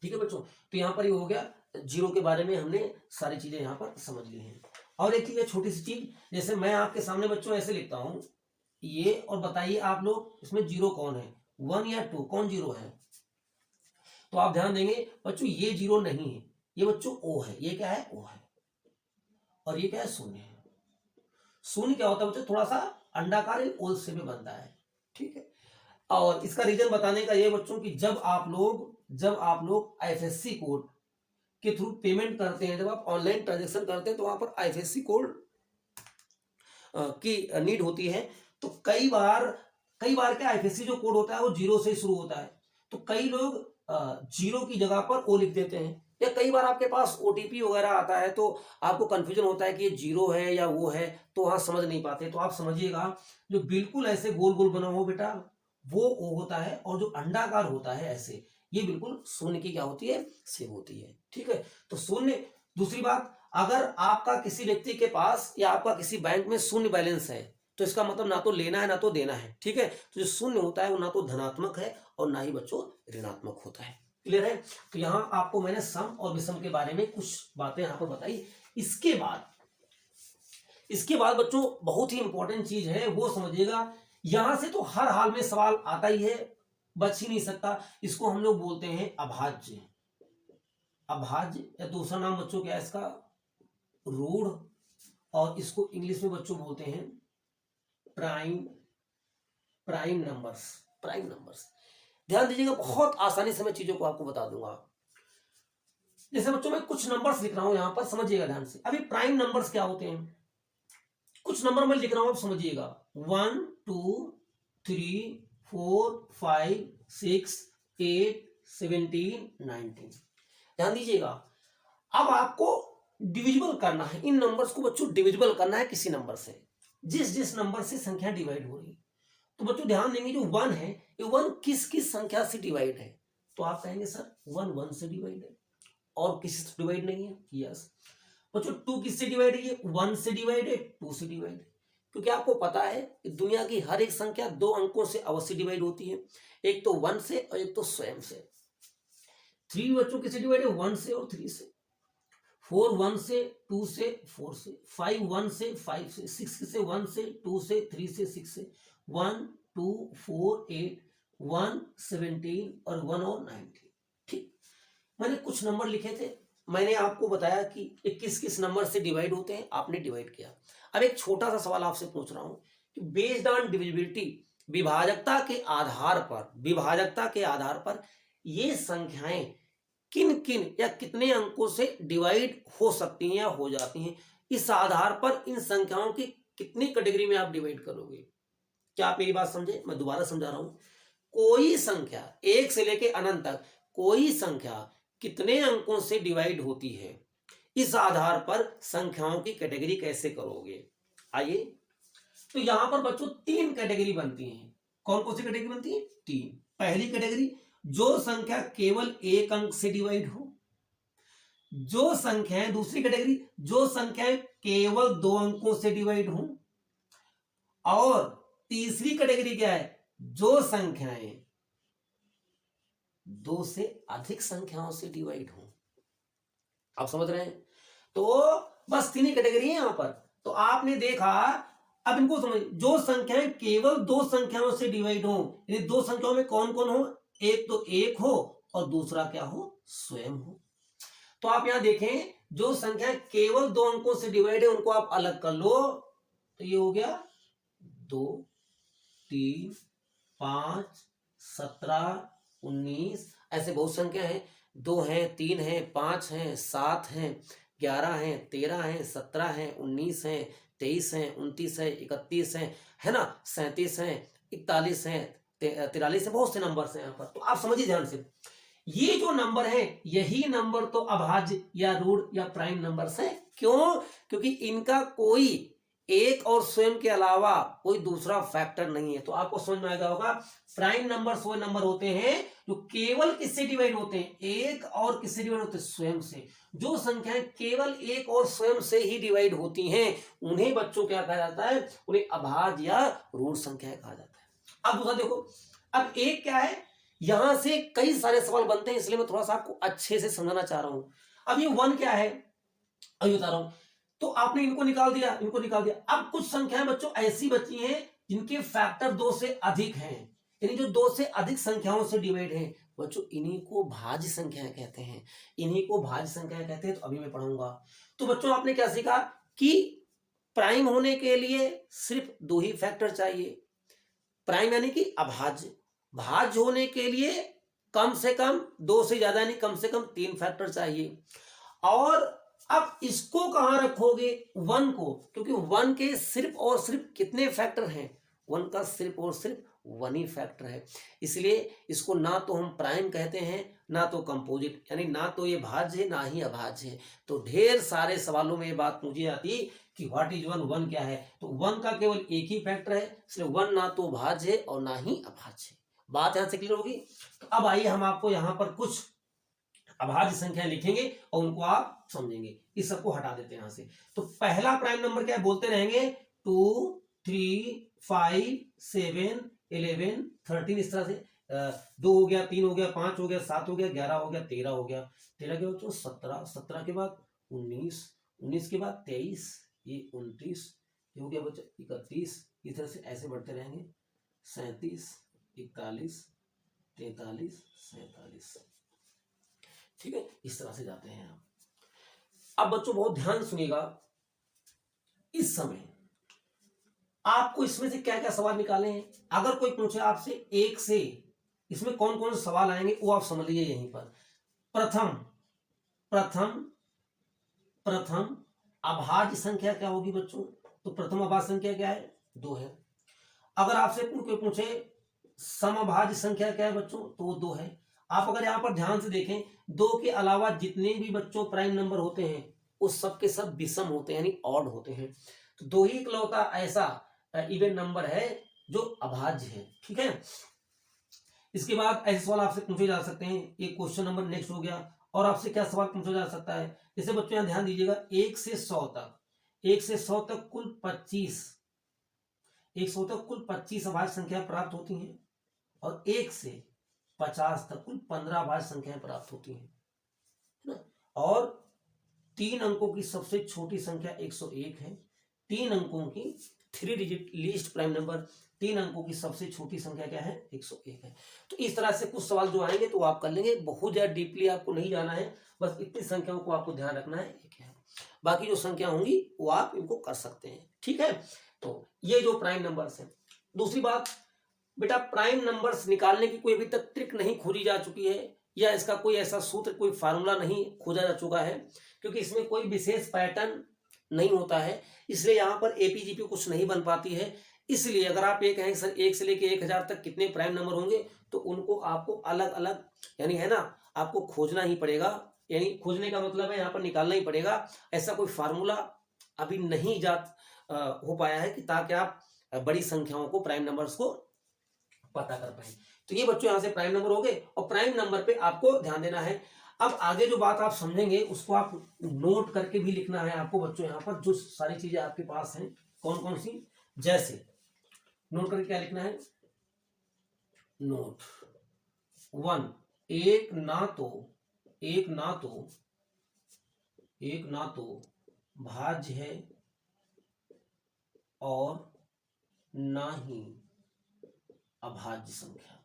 ठीक है बच्चों, तो यहाँ पर ये हो गया 0 के बारे में, हमने सारी चीजें यहाँ पर समझ ली हैं। और एक चीज है, छोटी सी चीज, जैसे मैं आपके सामने बच्चों ऐसे लिखता हूं ये, और बताइए आप लोग इसमें 0 कौन है, 1 या 2, कौन 0 है? तो आप ध्यान देंगे बच्चों ये 0 नहीं है, ये बच्चों O है। ये क्या है? O है। और ये क्या है? शून्य है। शून्य क्या होता है बच्चों? थोड़ा सा अंडाकार ओल शेप में बनता है। ठीक है, और इसका रीजन बताने का ये बच्चों की जब आप लोग आईएफएससी कोड के थ्रू पेमेंट करते हैं, जब आप ऑनलाइन ट्रांजेक्शन करते हैं तो वहां पर आईएफएससी कोड की नीड होती है। तो कई बार क्या आईएफएससी जो कोड होता है वो 0 से शुरू होता है, तो कई लोग 0 की जगह पर ओ लिख देते हैं, या कई बार आपके पास ओटीपी वगैरह आता है तो आपको कंफ्यूजन होता है कि ये 0 है या वो है, तो वहां समझ नहीं पाते। तो आप समझिएगा, जो बिल्कुल ऐसे गोल गोल बना हो बेटा वो ओ होता है, और जो अंडाकार होता है ऐसे, ये बिल्कुल शून्य की क्या होती है, सेव होती है। ठीक है, तो शून्य। दूसरी बात, अगर आपका किसी व्यक्ति के पास या आपका किसी बैंक में शून्य बैलेंस है तो इसका मतलब ना तो लेना है ना तो देना है। ठीक है, तो जो शून्य होता है वो ना तो धनात्मक है और ना ही बच्चों ऋणात्मक होता है। क्लियर है? तो यहाँ आपको मैंने सम और विषम के बारे में कुछ बातें यहाँ पर बताई। इसके बाद बच्चों बहुत ही इंपॉर्टेंट चीज है, वो समझिएगा। यहां से तो हर हाल में सवाल आता ही है, बच ही नहीं सकता। इसको हम लोग बोलते हैं अभाज्य। या दूसरा नाम बच्चों क्या है इसका, रूढ़, और इसको इंग्लिश में बच्चों बोलते हैं प्राइम नंबर्स। ध्यान दीजिएगा, बहुत आसानी से मैं चीजों को आपको बता दूंगा। जैसे बच्चों मैं कुछ नंबर्स लिख रहा हूं यहां पर, समझिएगा ध्यान से। अभी प्राइम नंबर्स क्या होते हैं, कुछ नंबर मैं लिख रहा हूं, आप समझिएगा। 1 2 3 4 5 6 8 17 19। ध्यान दीजिएगा, अब आपको डिविजिबल करना है, इन नंबर्स को बच्चों डिविजिबल करना है किसी नंबर से, जिस नंबर से संख्या डिवाइड हो रही। तो बच्चों ध्यान देंगे, जो 1 है, ये 1 किस संख्या से डिवाइड है, तो आप कहेंगे सर 1 1 से डिवाइड है, और किसी से डिवाइड नहीं है। यस बच्चों, 2 किससे डिवाइड है, 1 से डिवाइड है, 2 से डिवाइड है। क्योंकि आपको पता है कि दुनिया की हर एक संख्या 2 अंकों से अवश्य डिवाइड होती है, एक तो 1 से और एक तो स्वयं से। 3 बच्चों किससे डिवाइड है, 1 से और 3 से। 4 1 से, 2 से, 4 से। 5 1 से, 5 से। 6 किससे, 1 से, 2 से, 3 से, 6 से। 1 2 4 8 1 17 और 1 और 19। ठीक, मैंने कुछ नंबर लिखे थे, मैंने आपको बताया कि किस नंबर से डिवाइड होते हैं, आपने डिवाइड किया। अब एक छोटा सा सवाल आपसे पूछ रहा हूं कि बेस्ड ऑन डिविजिबिलिटी, विभाजकता के आधार पर ये संख्याएं किन किन या कितने अंकों से डिवाइड हो सकती हैं या हो जाती हैं, इस आधार पर इन संख्याओं की कितनी कैटेगरी में आप डिवाइड करोगे। क्या आप मेरी बात समझे? मैं दोबारा समझा रहा हूं। कोई संख्या 1 से लेकर अनंत तक कोई संख्या कितने अंकों से डिवाइड होती है, इस आधार पर संख्याओं की कैटेगरी कैसे करोगे। आइए, तो यहां पर बच्चों 3 कैटेगरी बनती हैं। कौन कौन सी कैटेगरी बनती है? 3। पहली कैटेगरी, जो संख्या केवल 1 अंक से डिवाइड हो। जो संख्याएं, दूसरी कैटेगरी, जो संख्याएं केवल 2 अंकों से डिवाइड हो। और तीसरी कैटेगरी क्या है, जो संख्याएं 2 से अधिक संख्याओं से डिवाइड हो। आप समझ रहे हैं? तो बस 3 ही कैटेगरी है यहां पर। तो आपने देखा, अब इनको समझ, जो संख्याएं केवल 2 संख्याओं से डिवाइड हो, यानी 2 संख्याओं में कौन कौन हो, एक तो 1 हो और दूसरा क्या हो, स्वयं हो। तो आप यहां देखें, जो संख्या केवल 2 अंकों से डिवाइड है उनको आप अलग कर लो, तो ये हो गया 2 3 5 17 19। ऐसे बहुत संख्या है, 2 है, 3 है, 5 है, 7 है, 11 है, 13 है, 17 है, 19 है, 23 है, 29 है, 31 है ना, 37 है, 41 है, 43 है, बहुत से नंबर हैं यहाँ पर। तो आप समझिए ध्यान से, ये जो नंबर है, यही नंबर तो अभाज्य या रूढ़ या प्राइम नंबर्स है। क्यों? क्योंकि इनका कोई एक और स्वयं के अलावा कोई दूसरा फैक्टर नहीं है। तो आपको समझ में आएगा होगा, प्राइम नंबर्स वो नंबर होते हैं जो केवल किससे डिवाइड होते हैं, एक और किससे डिवाइड होते हैं, स्वयं से। जो संख्याएं केवल एक और स्वयं से ही डिवाइड होती हैं उन्हें बच्चों क्या कहा जाता है, उन्हें अभाज्य या रूढ़ संख्या कहा जाता है। अब दूसरा देखो, अब एक क्या है, यहां से कई सारे सवाल बनते हैं, इसलिए मैं थोड़ा सा आपको अच्छे से समझाना चाह रहा हूं। अब ये 1 क्या है, अभी बता रहा हूं। तो आपने इनको निकाल दिया, इनको निकाल दिया। अब कुछ संख्याएं बच्चों ऐसी बची हैं जिनके फैक्टर 2 से अधिक हैं, यानी जो 2 से अधिक संख्याओं से डिवाइड है बच्चों, इन्हीं को भाज्य संख्याएं कहते हैं। इन्हीं को भाज्य संख्याएं कहते हैं। तो अभी मैं पढ़ूंगा। तो बच्चों आपने क्या सीखा कि प्राइम होने के लिए सिर्फ 2 ही फैक्टर चाहिए। प्राइम यानी कि अभाज्य। भाज्य होने के लिए कम से कम 2 से ज्यादा यानी कम से कम 3 फैक्टर चाहिए। और अब इसको कहां रखोगे? 1 को, क्योंकि 1 के सिर्फ और सिर्फ कितने फैक्टर हैं? 1 का सिर्फ और सिर्फ 1 ही फैक्टर है। इसलिए इसको ना तो हम प्राइम कहते हैं ना तो कंपोजिट, यानी ना तो ये भाज्य है ना ही अभाज्य है। तो ढेर सारे सवालों में ये बात पूछी जाती है कि व्हाट इज 1, 1 क्या है? तो 1 का केवल एक ही फैक्टर है, इसलिए 1 ना तो भाज्य है और ना ही अभाज्य है। बात यहां से क्लियर होगी? तो अब आइए हम आपको यहां पर कुछ अभाज्य संख्या लिखेंगे और उनको आप समझेंगे। इस सबको हटा देते हैं यहां से। तो पहला प्राइम नंबर क्या है बोलते रहेंगे? 2, 3, 5, 7, 11, 13, इस तरह से 2 हो गया, 3 हो गया, 5 हो गया, 7 हो गया, 11 हो गया, 13 हो गया, 13 के बाद तो 17, 17 के बाद 19, 19 के बाद 23, ये 29, ये हो गया बच्चा 31, इस तरह से ऐसे बढ़ते रहेंगे। 37, 41, 43, 47, ठीक है, इस तरह से जाते हैं हम। अब बच्चों बहुत ध्यान सुनिएगा, इस समय आपको इसमें से क्या क्या सवाल निकाले हैं। अगर कोई पूछे आपसे 1 से, इसमें कौन कौन से सवाल आएंगे वो आप समझ लीजिए यहीं पर। प्रथम प्रथम प्रथम अभाज्य संख्या क्या होगी बच्चों? तो प्रथम अभाज्य संख्या क्या है? 2 है। अगर आपसे कोई पूछे समअभाज्य संख्या क्या है बच्चों? तो वो 2 है। आप अगर यहां पर ध्यान से देखें, 2 के अलावा जितने भी बच्चों प्राइम नंबर होते हैं वो सब के सब विषम होते हैं, यानी ऑड होते हैं। तो 2 ही इकलौता ऐसा इवन नंबर है जो अभाज्य है, ठीक है। इसके बाद ऐसे सवाल आपसे पूछे जा सकते हैं। ये क्वेश्चन नंबर नेक्स्ट हो गया। और आपसे क्या सवाल पूछा जा सकता है? जैसे बच्चों यहां ध्यान दीजिएगा, 1 से 100 तक, 1 से 100 तक कुल 25, 100 तक कुल 25 अभाज्य संख्या प्राप्त होती हैं और 1 से 50 तक कुल 15 अभाज्य संख्याएं प्राप्त होती हैं, है ना। और 3 अंकों की सबसे छोटी संख्या 101 है। 3 अंकों की 3 डिजिट लीस्ट प्राइम नंबर, 3 अंकों की सबसे छोटी संख्या क्या है? 101 है। तो इस तरह से कुछ सवाल जो आएंगे तो आप कर लेंगे, बहुत ज्यादा डीपली आपको नहीं जाना है, बस इतनी संख्याओं को आपको ध्यान रखना है, एक है। बाकी जो संख्या होंगी वो आप इनको कर सकते हैं, ठीक है। तो ये जो प्राइम नंबर्स है। दूसरी बात बेटा, प्राइम नंबर्स निकालने की कोई अभी तक ट्रिक नहीं खोजी जा चुकी है, या इसका कोई ऐसा सूत्र, कोई फार्मूला नहीं खोजा जा चुका है, क्योंकि इसमें कोई विशेष पैटर्न नहीं होता है, इसलिए यहाँ पर एपीजीपी कुछ नहीं बन पाती है। इसलिए अगर आप ये कहें सर 1 से लेके 1000 तक कितने प्राइम नंबर होंगे, तो उनको आपको अलग अलग, यानी है ना, आपको खोजना ही पड़ेगा, यानी खोजने का मतलब है यहाँ पर निकालना ही पड़ेगा। ऐसा कोई फार्मूला अभी नहीं हो पाया है कि ताकि आप बड़ी संख्याओं को, प्राइम नंबर्स को पता कर पाए। तो ये बच्चों यहां से प्राइम नंबर हो गए, और प्राइम नंबर पे आपको ध्यान देना है। अब आगे जो बात आप समझेंगे उसको आप नोट करके भी लिखना है आपको बच्चों, यहाँ पर जो सारी चीजें आपके पास हैं कौन कौन सी, जैसे नोट करके क्या लिखना है? नोट 1, एक ना तो भाज्य है और ना ही अभाज्य संख्या।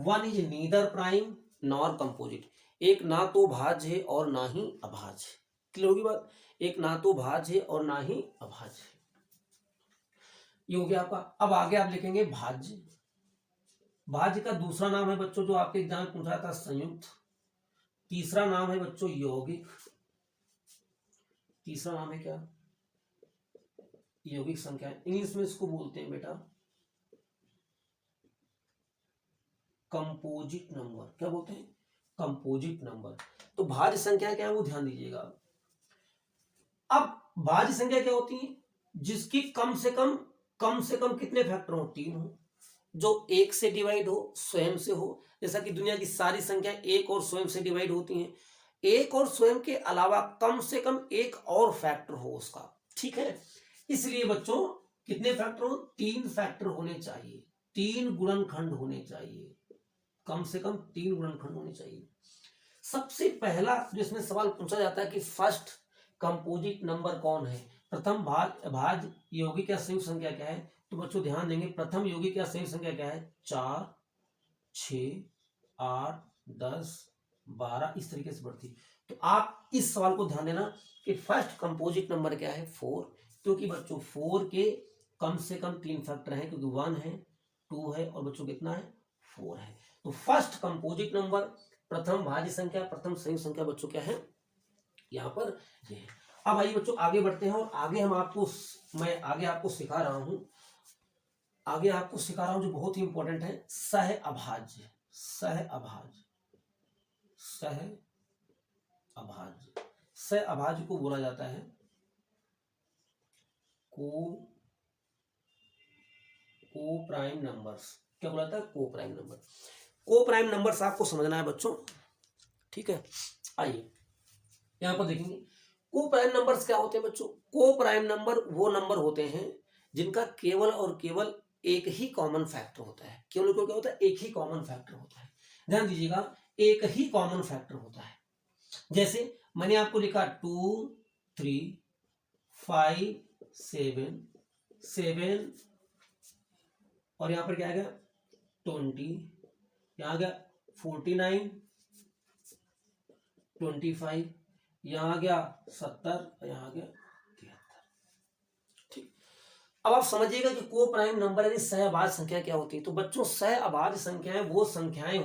1 is neither prime nor composite. एक ना तो भाज्य है और ना ही अभाज्य। क्लियर होगी बात? एक ना तो भाज्य है और ना ही अभाज्य। ये हो गया आपका। अब आगे आप लिखेंगे भाज्य। भाज्य का दूसरा नाम है बच्चों, जो आपके एग्जाम में पूछा था, संयुक्त। तीसरा नाम है बच्चों यौगिक। तीसरा नाम है क्या? यौगिक संख्या। इंग्लिश में इसको बोलते हैं बेटा कंपोजिट नंबर। क्या बोलते हैं? Composite number. तो भाज्य संख्या क्या है वो ध्यान दीजिएगा। अब भाज्य संख्या क्या होती है? जिसकी कम से कम कितने फैक्टर हो? 3 हो, जो 1 से डिवाइड हो, स्वयं से हो। जैसा कि दुनिया की सारी संख्या 1 और स्वयं से डिवाइड होती हैं। 1 और स्वयं के अलावा कम से कम एक और फैक्टर हो उसका, ठीक है। इसलिए बच्चों कितने फैक्टर हो? 3 फैक्टर होने चाहिए, 3 गुणनखंड होने चाहिए, कम से कम 3 गुणनखंड होने चाहिए। सबसे पहला जो इसमें सवाल पूछा जाता है कि फर्स्ट कंपोजिट नंबर कौन है, प्रथम भाज्य यौगिक या संयुक्त संख्या क्या है? तो बच्चों ध्यान देंगे, प्रथम यौगिक या संयुक्त संख्या क्या है? 4, 6, 8, 10, 12 इस तरीके से बढ़ती। तो आप इस सवाल को ध्यान देना कि फर्स्ट कंपोजिट नंबर क्या है 4, क्योंकि बच्चों 4 के कम से कम 3 फैक्टर हैं, क्योंकि 1 है 2 है और बच्चों कितना है 4 है। तो फर्स्ट कंपोजिट नंबर, प्रथम भाज्य संख्या, प्रथम संयुक्त संख्या बच्चों क्या है यहाँ पर ये है। अब आइए बच्चों आगे बढ़ते हैं और आगे मैं आगे आपको सिखा रहा हूं, जो बहुत ही इंपॉर्टेंट है, सह अभाज्य। सह अभाज्य को बोला जाता है को प्राइम नंबर्स। क्या बोला जाता है? को प्राइम नंबर। को प्राइम नंबर्स आपको समझना है बच्चों, ठीक है। आइए यहां पर देखेंगे को प्राइम नंबर्स क्या होते हैं बच्चों। को प्राइम नंबर वो नंबर होते हैं जिनका केवल और केवल एक ही कॉमन फैक्टर होता है। केवल क्या होता है? एक ही कॉमन फैक्टर होता है। ध्यान दीजिएगा, एक ही कॉमन फैक्टर होता है। जैसे मैंने आपको लिखा 2 3 5 7 7 और यहां पर क्या आ गया 20, यहां आ गया 49 25, यहां आ गया 70, यहां आ गया 73। ठीक, अब आप समझिएगा कि को प्राइम नंबर यानी सहअभाज्य संख्या क्या होती है। तो बच्चों सहअभाज्य संख्याएं वो संख्याएं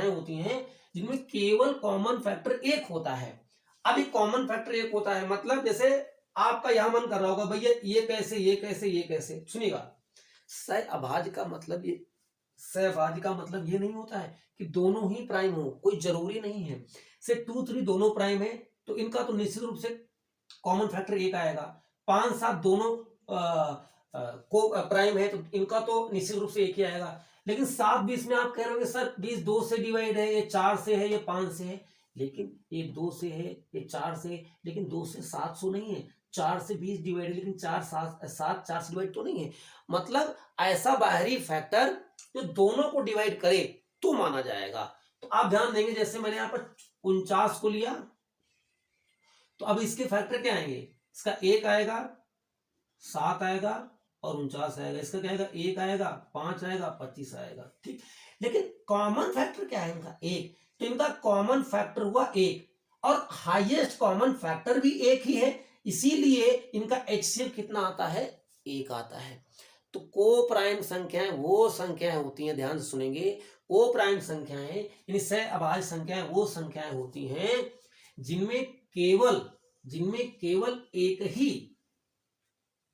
होती हैं जिनमें केवल कॉमन फैक्टर एक होता है। अब ये कॉमन फैक्टर एक होता है मतलब जैसे आपका यहां मन कर रहा होगा भैया ये कैसे ये कैसे ये कैसे। सुनिएगा, सहअभाज्य का मतलब ये नहीं होता है कि दोनों ही प्राइम हो, कोई जरूरी नहीं है। से 2 3 दोनों प्राइम है तो इनका तो निश्चित रूप से कॉमन फैक्टर एक आएगा। 5 7 दोनों को प्राइम है तो इनका तो निश्चित रूप से एक ही आएगा। लेकिन 7 20 में आप कह रहे हो सर 20 2 से डिवाइड है, ये 4 से है, ये 5 से है, लेकिन ये 2 से है, ये 4 से है, लेकिन 2 से 700 नहीं है, 4 से 20 डिवाइड है, लेकिन 4 4 से डिवाइड तो नहीं है। मतलब ऐसा बाहरी फैक्टर जो दोनों को डिवाइड करे तो माना जाएगा। तो आप ध्यान देंगे, जैसे मैंने यहां पर 49 को लिया तो अब इसके फैक्टर क्या आएंगे, इसका 1 आएगा, 7 आएगा और 49 आएगा। इसका क्या आएगा 1 आएगा, 5 आएगा, 25 आएगा। ठीक, लेकिन कॉमन फैक्टर क्या है इनका 1, तो इनका कॉमन फैक्टर हुआ 1 और हाईएस्ट कॉमन फैक्टर भी 1 ही है, इसीलिए इनका एचसीएफ कितना आता है 1 आता है। तो को प्राइम संख्याएं वो संख्याएं होती हैं, ध्यान से सुनेंगे, को प्राइम संख्याएं यानी सहअभाज्य संख्याएं वो संख्याएं होती हैं जिनमें केवल एक ही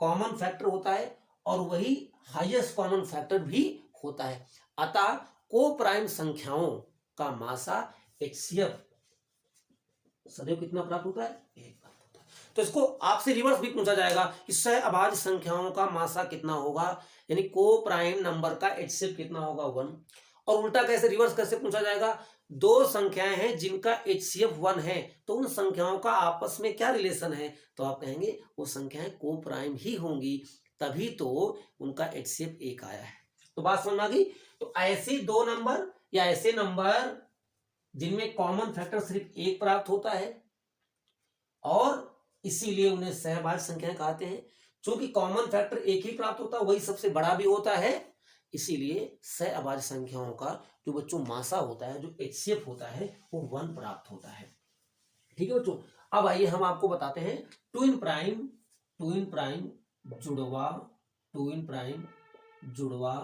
कॉमन फैक्टर होता है और वही हाईएस्ट कॉमन फैक्टर भी होता है। अतः को प्राइम संख्याओं का मासा एचसीएफ सदैव कितना प्राप्त होता है 1 प्राप्त होता है। तो इसको आपसे रिवर्स भी पूछा जाएगा कि सहअभाज्य संख्याओं का मासा कितना होगा, यानी को प्राइम नंबर का एचसीएफ कितना होगा 1। और उल्टा कैसे रिवर्स कैसे पूछा जाएगा, दो संख्याएं हैं जिनका एचसीएफ 1 है तो उन संख्याओं का आपस में क्या रिलेशन है, तो आप कहेंगे वो संख्याएं को प्राइम ही होंगी, तभी तो उनका एचसीएफ 1 आया है। तो बात समझ आ गई। तो ऐसे दो नंबर या ऐसे नंबर जिनमें कॉमन फैक्टर सिर्फ 1 प्राप्त होता है और इसीलिए उन्हें सहअभाज्य संख्याएं कहते हैं। क्योंकि कॉमन फैक्टर 1 ही प्राप्त होता है, वही सबसे बड़ा भी होता है, इसीलिए सहअभाज्य संख्याओं का जो बच्चों मासा होता है, जो एचसीएफ होता है, वो 1 प्राप्त होता है। ठीक है बच्चों, अब आइए हम आपको बताते हैं ट्विन प्राइम जुड़वा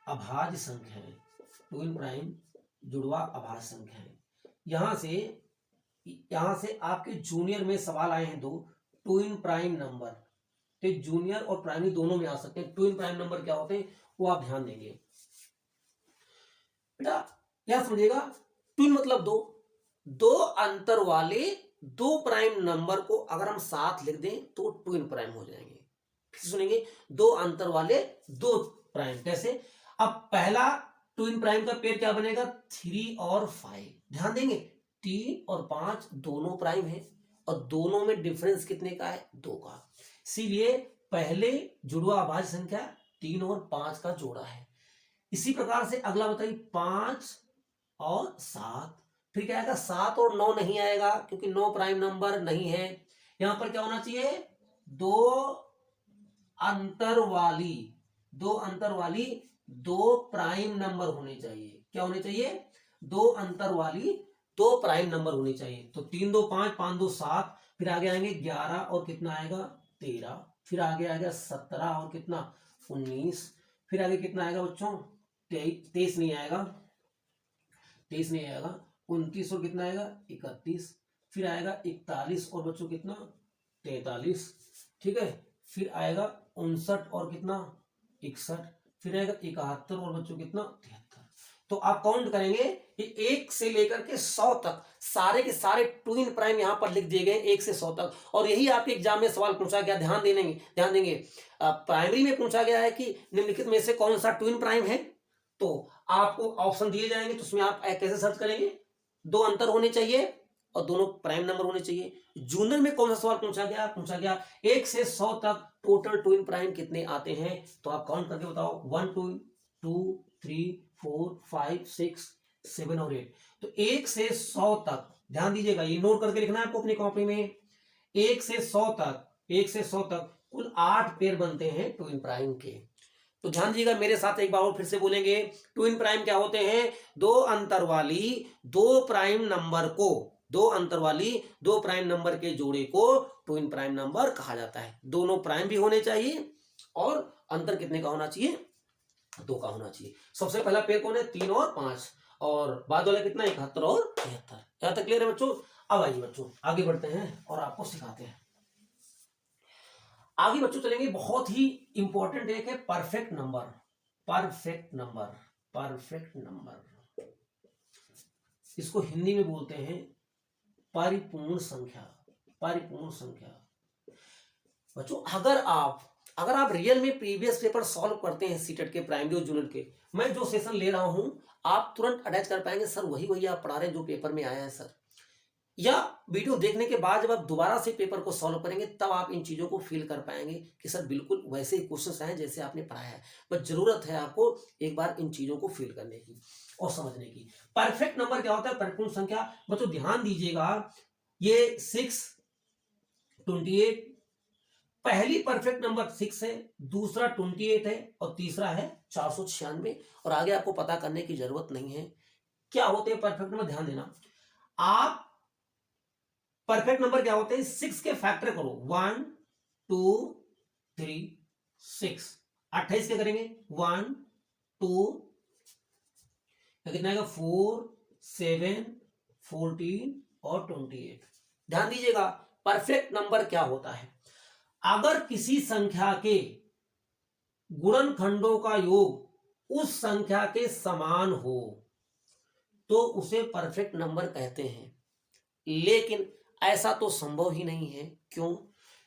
अभाज्य संख्याएं। ट्विन प्राइम जुड़वा अभाज्य संख्याएं, यहां से आपके जूनियर में सवाल आए हैं 2 ट्विन प्राइम नंबर। तो जूनियर और प्राइमरी दोनों में आ सकते हैं। ट्विन प्राइम नंबर क्या होते हैं वो आप ध्यान देंगे बेटा, क्या समझिएगा। ट्विन मतलब दो अंतर वाले 2 प्राइम नंबर को अगर हम साथ लिख दें तो ट्विन प्राइम हो जाएंगे। फिर सुनेंगे, 2 अंतर वाले 2 प्राइम कैसे। अब पहला ट्विन प्राइम का पेयर क्या बनेगा 3 और 5। ध्यान देंगे 3 और 5 दोनों प्राइम है और दोनों में डिफरेंस कितने का है 2 का, इसीलिए पहले जुड़वा अभाज्य संख्या 3 और 5 का जोड़ा है। इसी प्रकार से अगला बताइए 5 और 7, फिर क्या आएगा 7 और 9 नहीं आएगा क्योंकि 9 प्राइम नंबर नहीं है। यहां पर क्या होना चाहिए 2 अंतर वाली 2 प्राइम नंबर होने चाहिए। क्या होने चाहिए दो अंतर वाली दो प्राइम नंबर होनी चाहिए। तो 3 2 5, 5 2 7, फिर आगे आएंगे 11 और कितना आएगा 13, फिर आगे आएगा 17 और कितना 19, फिर आगे कितना आएगा बच्चों 23 नहीं आएगा, 23 नहीं आएगा, 29 और कितना आएगा 31, फिर आएगा 41 और बच्चों कितना 43, ठीक है, फिर आएगा 59 और कितना 61, फिर आएगा 71 और बच्चों कितना 73। तो आप काउंट करेंगे ये 1 से लेकर के 100 तक सारे के सारे ट्विन प्राइम यहां पर लिख दिए गए 1 से 100 तक। और यही आपके एग्जाम में सवाल पूछा गया, ध्यान देंगे प्राइमरी में पूछा गया है कि निम्नलिखित में से कौन सा ट्विन प्राइम है। तो आपको ऑप्शन दिए जाएंगे, तो उसमें आप कैसे सर्च करेंगे, दो अंतर होने चाहिए और दोनों प्राइम नंबर होने चाहिए। जूनियर में कौन सा सवाल पूछा गया 1 से 100 तक टोटल ट्विन प्राइम कितने आते हैं। तो आप काउंट करके बताओ 1 2 3 4 5 6 7 और 8। तो 1 से 100 तक ध्यान दीजिएगा, ये नोट करके लिखना है आपको अपनी कॉपी में। 1 से 100 तक कुल 8 पेयर बनते हैं ट्विन प्राइम के। तो ध्यान दीजिएगा मेरे साथ एक बार और फिर से बोलेंगे, ट्विन प्राइम क्या होते हैं, दो अंतर वाली दो प्राइम नंबर के जोड़े को ट्विन प्राइम नंबर कहा जाता है। दोनों प्राइम भी होने चाहिए और अंतर कितने का होना चाहिए, 2 का होना चाहिए। सबसे पहला पेयर कौन है 3 और 5, और बाद वाला कितना 71 और 73। यहां तक क्लियर है बच्चों। अब आइए बच्चों आगे बढ़ते हैं और आपको सिखाते हैं। आगे बच्चों चलेंगे, बहुत ही इंपॉर्टेंट एक है परफेक्ट नंबर। इसको हिंदी में बोलते हैं परिपूर्ण संख्या। बच्चों अगर आप रियल में प्रीवियस पेपर सॉल्व करते हैं सीटेट के, प्राइमरी और जूनियर के, मैं जो सेशन ले रहा हूं आप तुरंत अटैच कर पाएंगे, सर वही आप पढ़ा रहे हैं जो पेपर में आया है सर। या वीडियो देखने के बाद जब आप दोबारा से पेपर को सॉल्व करेंगे तब आप इन चीजों को फील कर पाएंगे कि सर बिल्कुल वैसे ही क्वेश्चंस आए जैसे आपने पढ़ाया है। बस जरूरत है आपको एक बार इन चीजों को फील करने की और समझने की। परफेक्ट नंबर क्या होता है, परिपूर्ण संख्या। बच्चों ध्यान दीजिएगा, ये 6 28, पहली परफेक्ट नंबर 6 है, दूसरा 28 है और तीसरा है 496। और आगे आपको पता करने की जरूरत नहीं है क्या होते हैं परफेक्ट नंबर। ध्यान देना, आप परफेक्ट नंबर क्या होते हैं, 6 के फैक्टर करो, 1 2 3 6, 28 क्या करेंगे 1 2 कितना आएगा 4 7 14 और 28। ध्यान दीजिएगा परफेक्ट नंबर क्या होता है, अगर किसी संख्या के गुणनखंडों का योग उस संख्या के समान हो तो उसे परफेक्ट नंबर कहते हैं। लेकिन ऐसा तो संभव ही नहीं है। क्यों?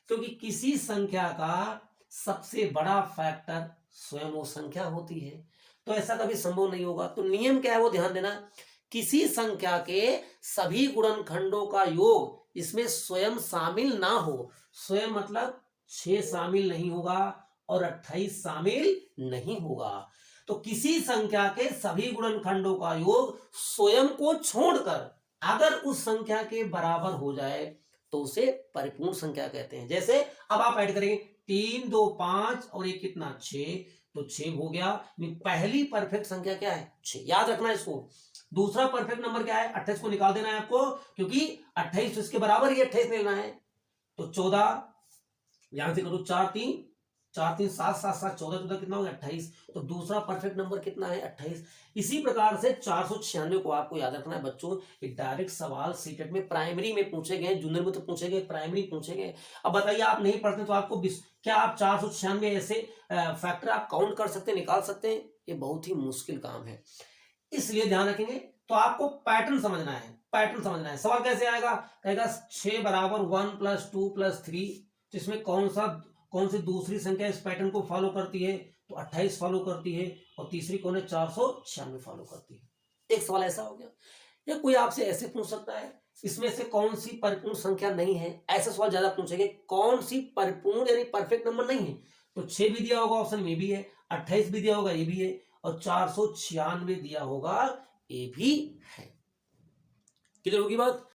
क्योंकि किसी संख्या का सबसे बड़ा फैक्टर स्वयं वो संख्या होती है, तो ऐसा कभी संभव नहीं होगा। तो नियम क्या है वो ध्यान देना, किसी संख्या के सभी गुणनखंडों का योग इसमें स्वयं शामिल ना हो। स्वयं मतलब 6 शामिल नहीं होगा और 28 शामिल नहीं होगा। तो किसी संख्या के सभी गुणनखंडों का योग स्वयं को छोड़कर अगर उस संख्या के बराबर हो जाए तो उसे परिपूर्ण संख्या कहते हैं। जैसे अब आप ऐड करेंगे 3 2 5 और एक कितना 6, तो 6 हो गया। पहली परफेक्ट संख्या क्या है 6, याद रखना इसको। दूसरा परफेक्ट नंबर क्या है 28 को निकाल देना है आपको, क्योंकि 28 इसके बराबर ही 28 लेना है। तो 14 यहां से करो 4 3 7 7 7 14 कितना हो गया 28। तो दूसरा परफेक्ट नंबर कितना है 28। इसी प्रकार से 496 को आपको याद रखना है बच्चों। ये डायरेक्ट सवाल सीटेट में प्राइमरी में पूछे गए, जूनियर में तो पूछे गए, प्राइमरी पूछे गए। अब बताइए आप नहीं पढ़ते तो आपको क्या आप 496 ऐसे फैक्टर आप काउंट कर सकते हैं, निकाल सकते हैं? ये बहुत ही मुश्किल काम है, इसलिए ध्यान रखेंगे। तो आपको पैटर्न समझना है। सवाल कैसे आएगा, कहेगा 6 बराबर 1 + 2 + 3, तो इसमें कौन सी दूसरी संख्या इस पैटर्न को फॉलो करती है, तो 28 फॉलो करती है, और तीसरी कौन है 496 फॉलो करती है। एक सवाल ऐसा हो गया। या कोई आपसे ऐसे पूछ सकता है इसमें से कौन सी परिपूर्ण संख्या नहीं है, ऐसे सवाल ज्यादा पूछेंगे, कौन सी परिपूर्ण यानी परफेक्ट नंबर नहीं है। तो 6 भी दिया होगा ऑप्शन में भी है, 28 भी दिया होगा ये भी है, और 496 दिया होगा ये भी है। क्लियर होगी बात।